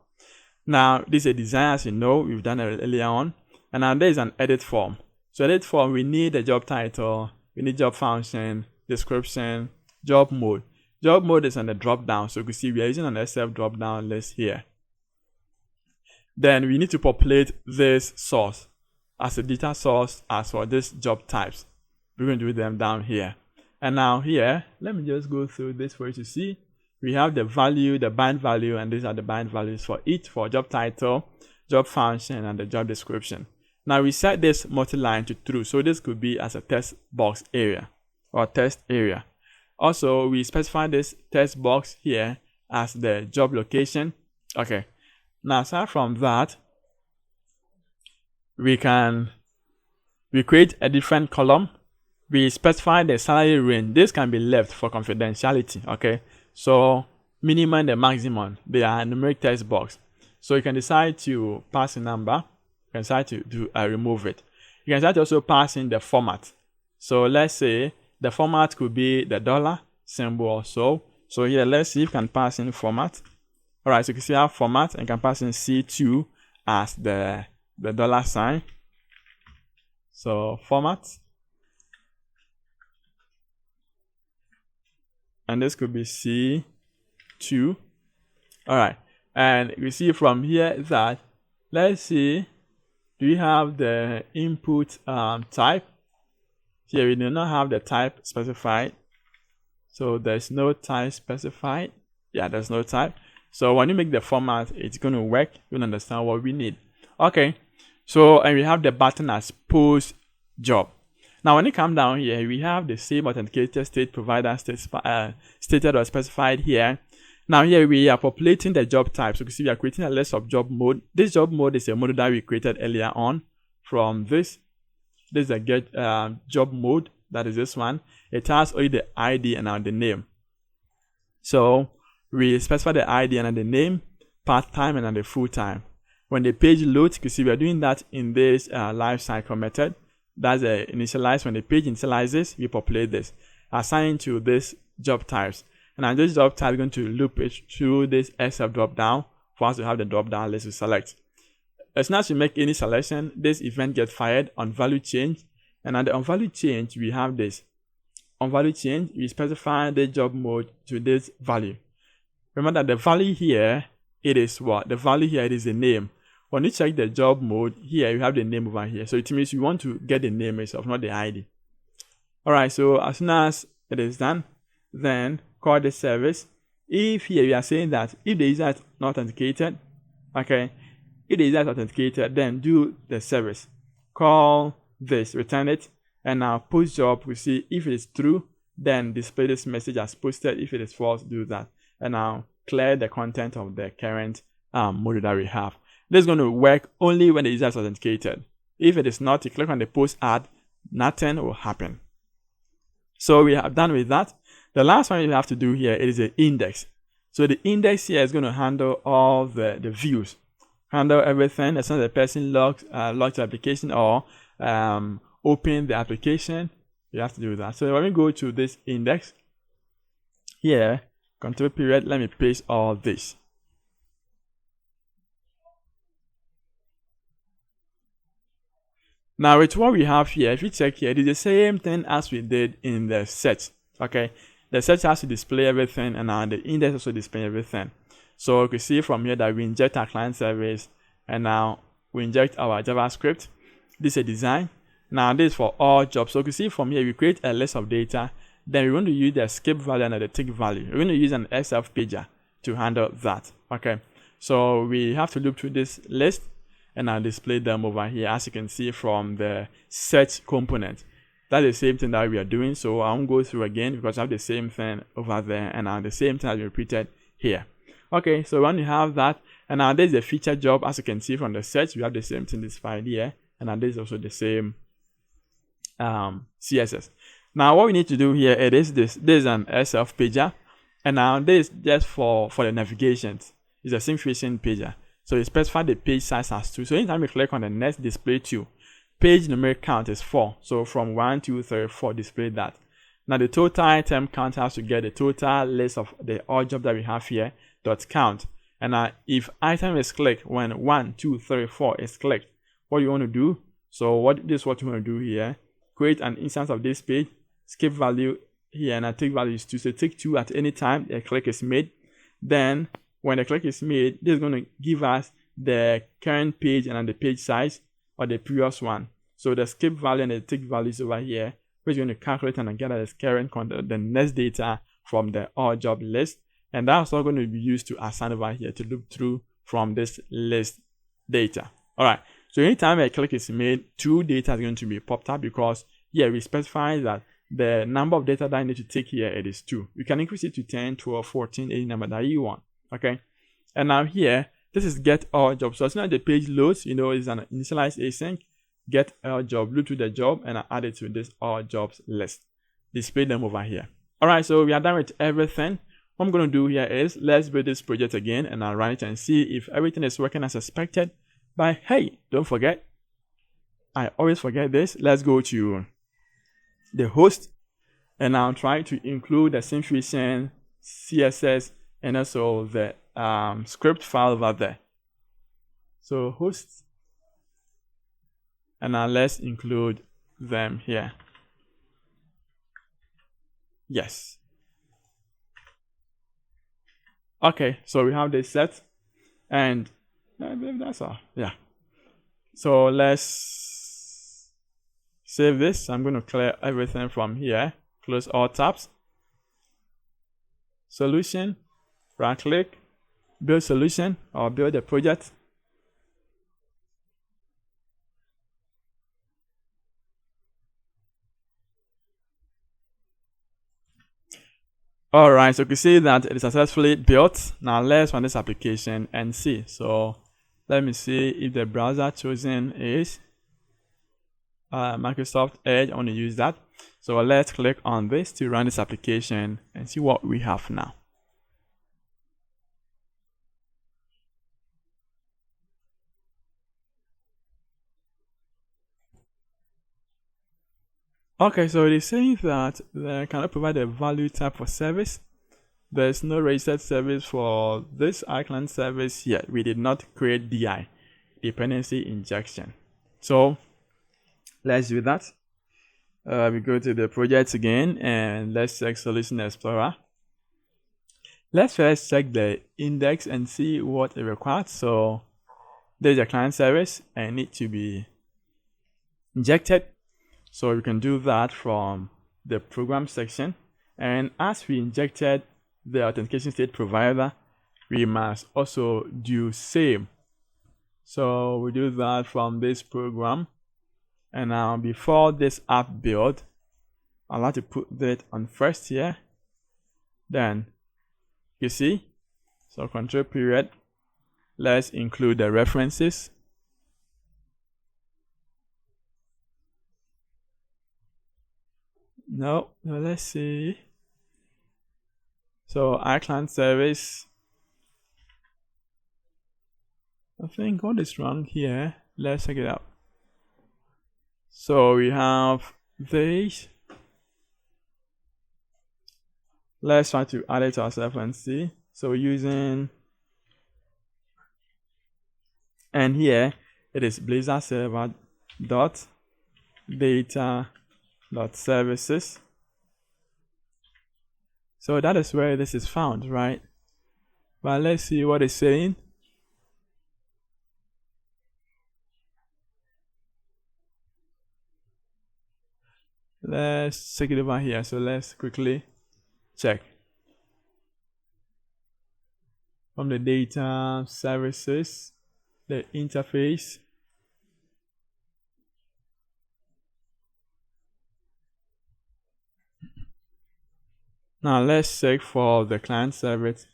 Speaker 1: Now this is a design, as you know, we've done it earlier on. And now there is an edit form. So edit form, we need the job title, we need job function, description, job mode. Job mode is on the drop down. So you can see we are using an SF drop down list here. Then we need to populate this source as a data source as for this job types. We're going to do them down here. And now here, let me just go through this for you to see. We have the value, the bind value, and these are the bind values for each, for job title, job function, and the job description. Now we set this multi-line to true. So this could be as a text box area or test area. Also, we specify this text box here as the job location. Okay. Now aside from that, we create a different column. We specify the salary range. This can be left for confidentiality. Okay, so minimum and maximum, they are numeric text box. So you can decide to pass a number. You can decide to remove it. You can decide to also pass in the format. So let's say the format could be the dollar symbol or so. So here, let's see if you can pass in format. All right, so you can see our format, and you can pass in C2 as the dollar sign. So format, and this could be C2. All right, and we see from here that, let's see, do we have the input type? Here we do not have the type specified, so there's no type specified. Yeah, there's no type. So when you make the format, it's going to work. You'll understand what we need. Okay, so and we have the button as post job. Now when you come down here, we have the same authenticated state provider stated or specified here. Now here we are populating the job type. So you can see we are creating a list of job mode. This job mode is a mode that we created earlier on from this. This is a get job mode. That is this one. It has only the ID and now the name. So we specify the ID and the name, part-time and the full-time. When the page loads, you can see we are doing that in this lifecycle method. That's the initialize. When the page initializes, we populate this, assigning to this job types. And now this job type is going to loop it through this SF drop-down for us to have the drop-down list to select. As soon as we make any selection, this event gets fired on value change. And at the on value change, we have this. On value change, we specify the job mode to this value. Remember that the value here, it is what? The value here, it is the name. When you check the job mode, here you have the name over here. So it means you want to get the name itself, not the ID. Alright, so as soon as it is done, then call the service. If here we are saying that if the user is not authenticated, okay, If it is authenticated, then do the service. Call this, return it, and now post job. We see if it is true, then display this message as posted. If it is false, do that. And now clear the content of the current module that we have. This is going to work only when the user is authenticated. If it is not, you click on the post ad, nothing will happen. So we have done with that. The last one you have to do here is the index. So the index here is going to handle all the views, handle everything as soon as the person logs the application or open the application. You have to do that. So when we go to this index here, control period, let me paste all this. Now with what we have here, if you check here, it is the same thing as we did in the search. Okay, the search has to display everything, and now the index also display everything. So you can see from here that we inject our client service, and now we inject our JavaScript. This is a design. Now this is for all jobs. So you can see from here, we create a list of data. Then we want to use the skip value and the tick value. We're going to use an SF pager to handle that. Okay, so we have to loop through this list, and I'll display them over here, as you can see from the search component. That's the same thing that we are doing, so I won't go through again because I have the same thing over there, and now the same thing has been repeated here. Okay, so when you have that, and now there's the feature job, as you can see from the search, we have the same thing displayed here, and now there's also the same CSS. Now what we need to do here, it is this is an SF pager, and now this is just for the navigations. It's a Syncfusion pager. So you specify the page size as 2. So anytime you click on the next display 2, page numeric count is 4. So from 1, 2, 3, 4, display that. Now the total item count has to get the total list of the all job that we have here dot count. And now if item is clicked when 1, 2, 3, 4 is clicked, what you want to do? So this is what you want to do here. Create an instance of this page, skip value here, and a tick value is 2. So tick 2 at any time a click is made. Then when the click is made, this is going to give us the current page and the page size or the previous one. So the skip value and the tick values over here, which is going to calculate and get the current content, the next data from the all job list. And that's all going to be used to assign over here to loop through from this list data. All right. So anytime a click is made, 2 data is going to be popped up because here we specify that the number of data that I need to take here, it is 2. You can increase it to 10, 12, 14, any number that you want. Okay, and now here, this is get all job. So as soon as the page loads, you know, it's an initialize async, get all job, loop to the job, and I add it to this all jobs list. Display them over here. All right, so we are done with everything. What I'm going to do here is let's build this project again, and I'll run it and see if everything is working as expected. But hey, don't forget, I always forget this. Let's go to the host, and I'll try to include the Syncfusion CSS and also the script file over there. So hosts, and now let's include them here. Yes. Okay, so we have this set, and I believe that's all. Yeah. So let's save this. I'm going to clear everything from here. Close all tabs. Solution. Right click, build solution or build a project. All right, so you can see that it is successfully built. Now let's run this application and see. So let me see if the browser chosen is Microsoft Edge. I want to use that. So let's click on this to run this application and see what we have now. Okay, so it is saying that they cannot provide a value type for service. There's no registered service for this iClient service yet. We did not create DI, dependency injection. So let's do that. We go to the project again and let's check Solution Explorer. Let's first check the index and see what it requires. So there's a client service and it needs to be injected. So we can do that from the program section. And as we injected the authentication state provider, we must also do same. So we do that from this program. And now before this app build, I'll have to put that on first here. Then you see, so control period, let's include the references. No, let's see. So iClient service, I think what is wrong here, let's check it out. So we have this. Let's try to add it ourselves and see. So using, and here it is Blazor Server dot data dot services. So that is where this is found, right? But let's see what it's saying. Let's check it over here. So let's quickly check. From the data services, the interface. Now let's check for the client service.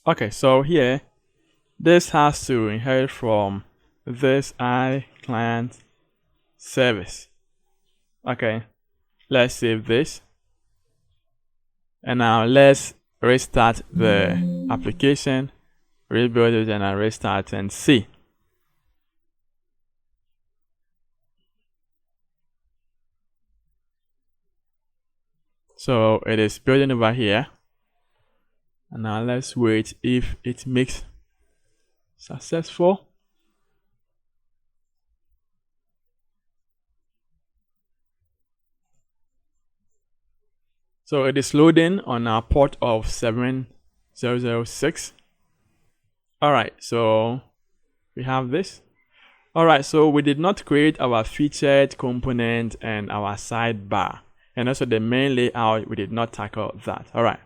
Speaker 1: Okay, so here, this has to inherit from this iClient service. Okay, let's save this. And now let's restart the application, rebuild it, and I restart and see. So it is building over here. And now let's wait if it makes successful. So it is loading on our port of 7006. Alright, so we have this. Alright, so we did not create our featured component and our sidebar. And also the main layout, we did not tackle that. Alright,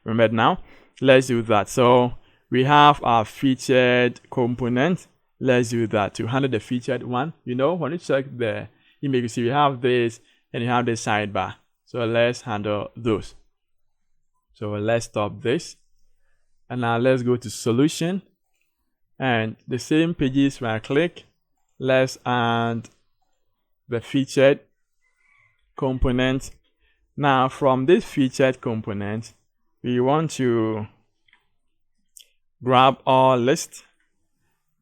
Speaker 1: remember now? Let's do that. So we have our featured component. Let's do that to handle the featured one. You know, when you check the image, you see we have this and you have this sidebar. So let's handle those. So let's stop this. And now let's go to solution. And the same pages where I click, let's add the featured component. Now from this featured component, we want to grab our list.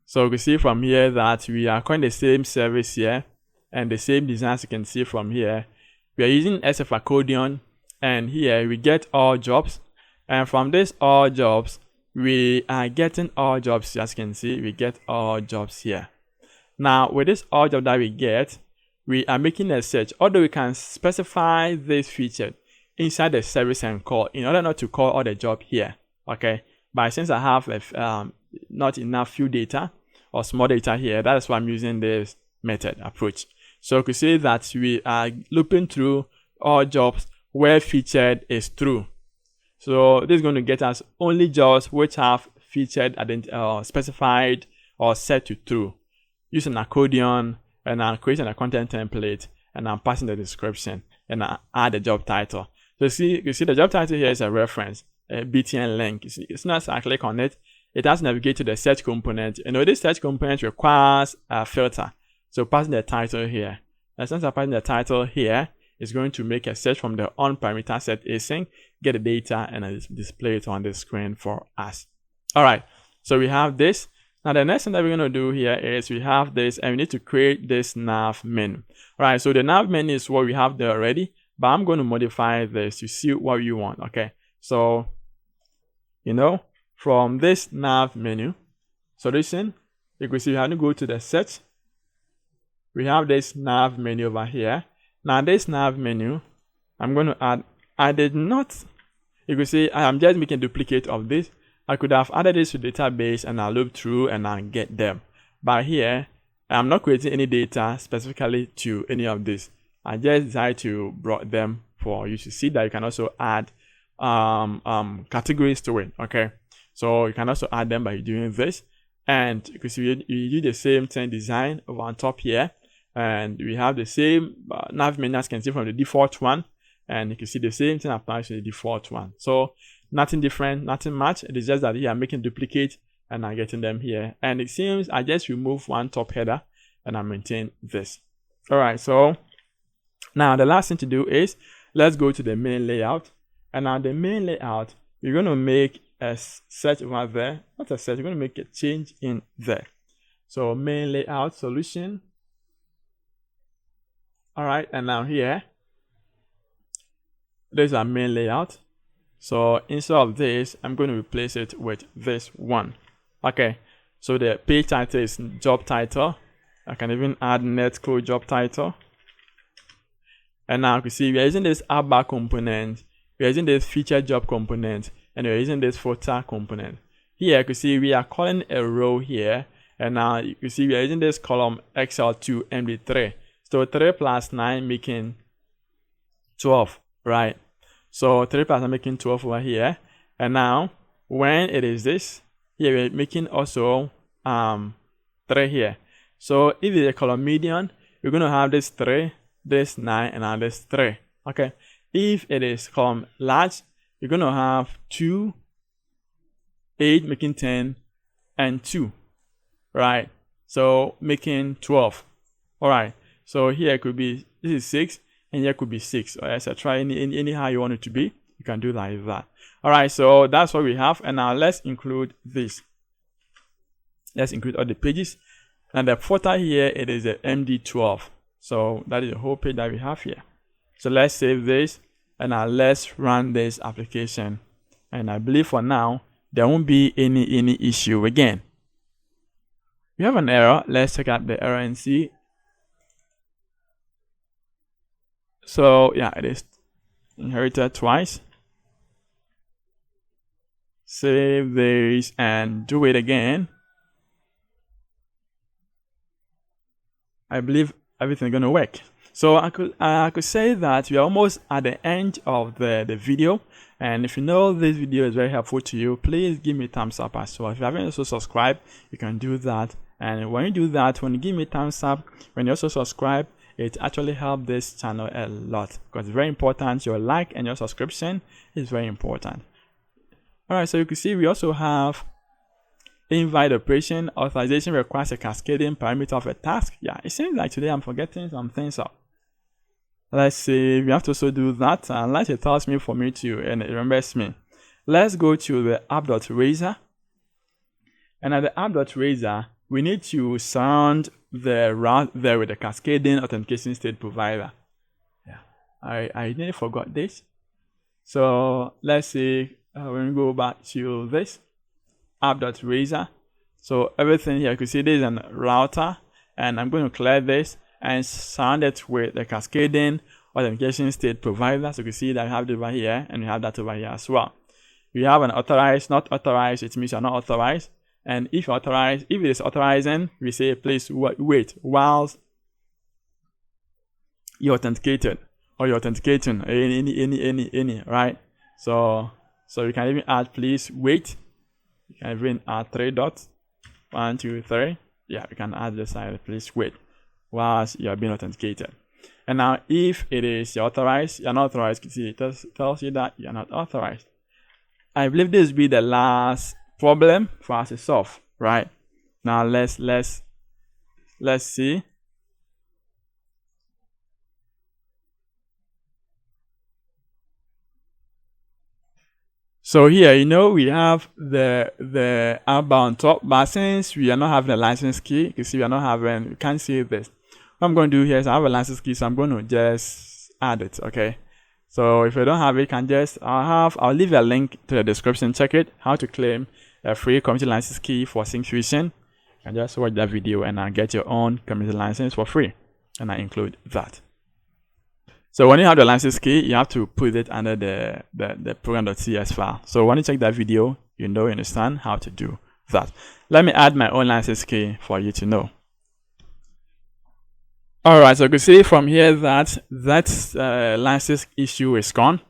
Speaker 1: So you can see from here that we are calling the same service here and the same design, as you can see from here. We are using SF accordion, and here we get all jobs, and from this all jobs we are getting all jobs. As you can see, we get all jobs here. Now with this all job that we get, we are making a search, although we can specify this feature inside the service and call in order not to call all the job here. Okay, but since I have not enough few data or small data here, that is why I'm using this method approach. So you can see that we are looping through all jobs where featured is true. So this is going to get us only jobs which have featured specified or set to true. Use an accordion, and I'm creating a content template, and I'm passing the description, and I add the job title. So you see the job title here is a reference, a BTN link. You see, as soon as I click on it, it has to navigate to the search component. You know, this search component requires a filter. So passing the title here. As soon as I pass the title here, it's going to make a search from the on parameter set async, get the data, and display it on the screen for us. All right, so we have this. Now the next thing that we're going to do here is we have this, and we need to create this nav menu. All right, so the nav menu is what we have there already, but I'm going to modify this to see what you want. Okay, so you know, from this nav menu solution, you can see we have to go to the search. We have this nav menu over here. Now this nav menu, I'm going to add, I did not, you can see I am just making a duplicate of this. I could have added this to database and I'll loop through and I'll get them. But here, I'm not creating any data specifically to any of this. I just decided to brought them for you to see that you can also add categories to it. Okay, so you can also add them by doing this. And you can see we do the same thing design over on top here, and we have the same nav menu, as you can see, from the default one, and you can see the same thing applies to the default one. So nothing different, nothing much. It is just that here I'm making duplicate and I'm getting them here. And it seems I just remove one top header and I maintain this. All right, so now the last thing to do is let's go to the main layout. And now the main layout, we're going to make a search over there. Not a search, we're going to make a change in there. So main layout solution. All right, and now here, there's our main layout. So instead of this, I'm going to replace it with this one. Okay, so the page title is job title. I can even add Netcode job title. And now you can see we are using this Navbar component, we are using this feature job component, and we are using this footer component. Here you can see we are calling a row here, and now you can see we are using this column XL2 MD3. So 3 plus 9 making 12, right? So 3 plus 9 making 12 over here. And now when it is this, here we're making also 3 here. So if it's a column median, we're going to have this 3, this 9, and now this 3. Okay. If it is column large, you're going to have 2, 8, making 10, and 2. Right. So making 12. All right. So here it could be, this is 6, and here could be 6, or etc. Anyhow you want it to be, you can do like that. All right, so that's what we have. And now let's include this. Let's include all the pages. And the footer here, it is a MD12. So that is the whole page that we have here. So let's save this, and now let's run this application. And I believe for now, there won't be any issue again. We have an error. Let's check out the error and see. So yeah, it is inherited twice. Save this and do it again. I believe everything is gonna work. So I could say that we are almost at the end of the video. And if you know this video is very helpful to you, please give me a thumbs up as well. If you haven't also subscribed, you can do that. And when you do that, when you give me a thumbs up, when you also subscribe, it actually helps this channel a lot, because it's very important. Your like and your subscription is very important. All right, so you can see we also have invite operation. Authorization requires a cascading parameter of a task. Yeah, it seems like today I'm forgetting some things up. Let's see, we have to also do that, unless it tells me for me to, and it remembers me. Let's go to the app.razor. And at the app.razor, we need to surround the route there with the cascading authentication state provider. Yeah, I nearly forgot this. So let's see, when we go back to this app.razor. So everything here, you can see this is a router, and I'm going to clear this and surround it with the cascading authentication state provider. So you can see that we have it over here, and we have that over here as well. We have an authorized, not authorized. It means you're not authorized. And if authorized, if it is authorizing, we say please wait whilst you're authenticated, or you're authenticating any, right? So you can even add please wait. You can even add 3 dots. 1, 2, 3. Yeah, we can add this side, please wait whilst you are being authenticated. And now if it is you're authorized, you're not authorized, you see it tells you that you're not authorized. I believe this will be the last problem for us to solve. Right now, let's see. So here, we have the outbound on top, but since we are not having a license key, you can see we can't see this. What I'm going to do here is I have a license key, so I'm going to just add it. Okay. So if you don't have it, I'll leave a link to the description. Check it, how to claim a free community license key for Syncfusion. And just watch that video and I'll get your own community license for free. And I include that. So when you have the license key, you have to put it under the program.cs file. So when you check that video, you understand how to do that. Let me add my own license key for you to know. Alright, so you can see from here that license issue is gone.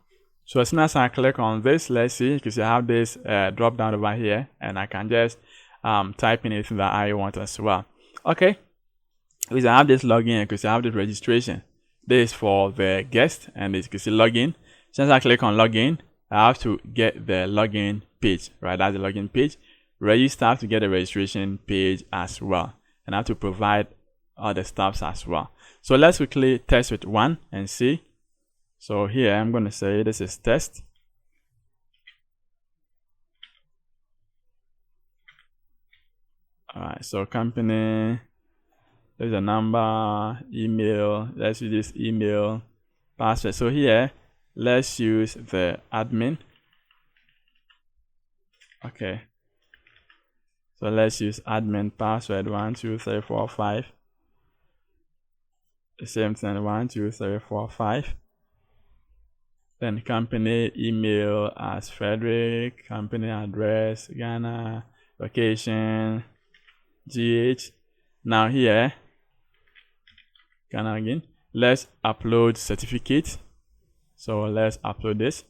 Speaker 1: So as soon as I click on this, let's see, because I have this drop down over here, and I can just type in anything that I want as well. Okay, because I have this login, because I have this registration. This is for the guest, and this is login. Since I click on login, I have to get the login page, right? That's the login page. Register, I have to get a registration page as well, and I have to provide other stuffs as well. So let's quickly test with one and see. So here I'm going to say this is test. Alright, so company, there's a number, email, let's use this email, password. So here, let's use the admin. Okay. So let's use admin password 1 2 3 4 5. The same thing 1 2 3 4 5. Then company email as Frederick, company address Ghana, location GH. Now here, Ghana again. Let's upload certificate. So let's upload this,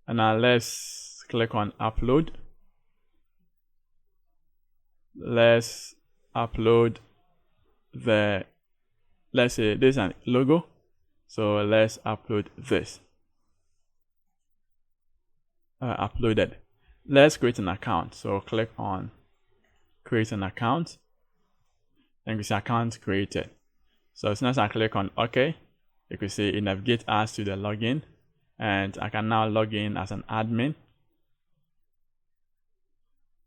Speaker 1: and now let's click on upload. Let's upload the, let's say this is a logo, so let's upload this. Uploaded. Let's create an account, so click on create an account, and this account created. So as soon as I click on OK, you can see it navigates us to the login, and I can now log in as an admin.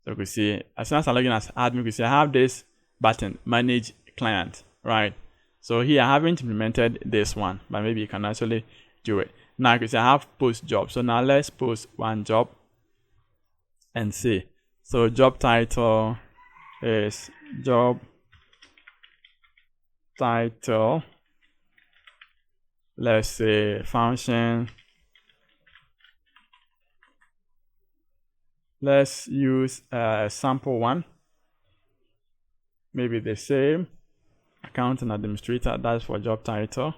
Speaker 1: So you can see, as soon as I log in as admin, you can see I have this button, manage client, right? So here I haven't implemented this one, but maybe you can actually do it. Now you can see I have post job. So now let's post one job and see. So job title is job title. Let's say function. Let's use sample one. Maybe the same. Account and administrator, that's for job title.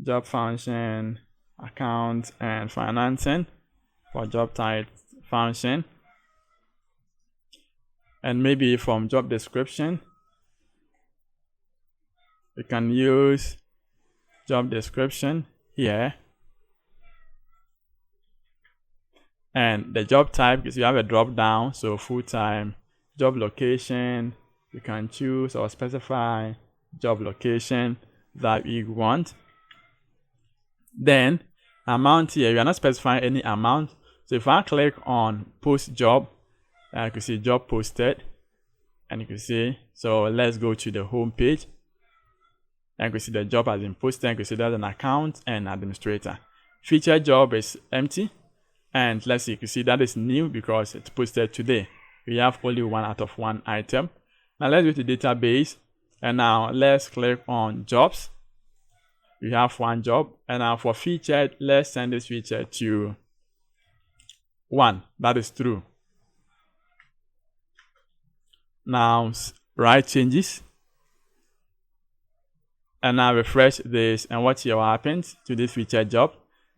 Speaker 1: Job function, account and financing for job title function. And maybe from job description, we can use job description here. And the job type, because you have a drop down, so full-time. Job location, you can choose or specify job location that you want. Then amount here, you are not specifying any amount. So if I click on post job, you can see job posted, and you can see, so let's go to the home page, and you can see the job has been posted. You can see there's an account and administrator. Featured job is empty. And let's see, you can see that is new because it's posted today. We have only 1 out of 1 item. Now let's go to database, and now let's click on jobs. We have 1 job, and now for featured, let's send this feature to 1. That is true. Now write changes, and now refresh this, and what here happens to this featured job.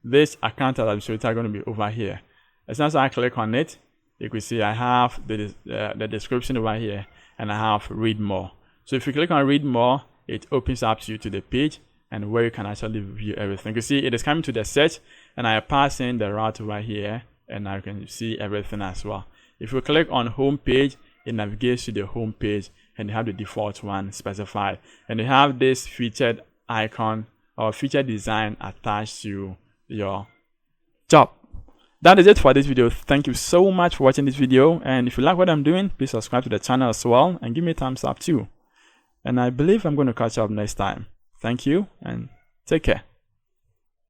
Speaker 1: This account administrator is going to be over here. As soon as I click on it, you can see I have the description over here, and I have read more. So if you click on read more, it opens up you to the page and where you can actually view everything. You can see it is coming to the search, and I pass in the route over here, and now you can see everything as well. If you click on home page, it navigates to the home page, and you have the default one specified, and you have this featured icon or featured design attached to your job. That is it for this video. Thank you so much for watching this video, and if you like what I'm doing, please subscribe to the channel as well and give me a thumbs up too. And I believe I'm going to catch up next time. Thank you and take care.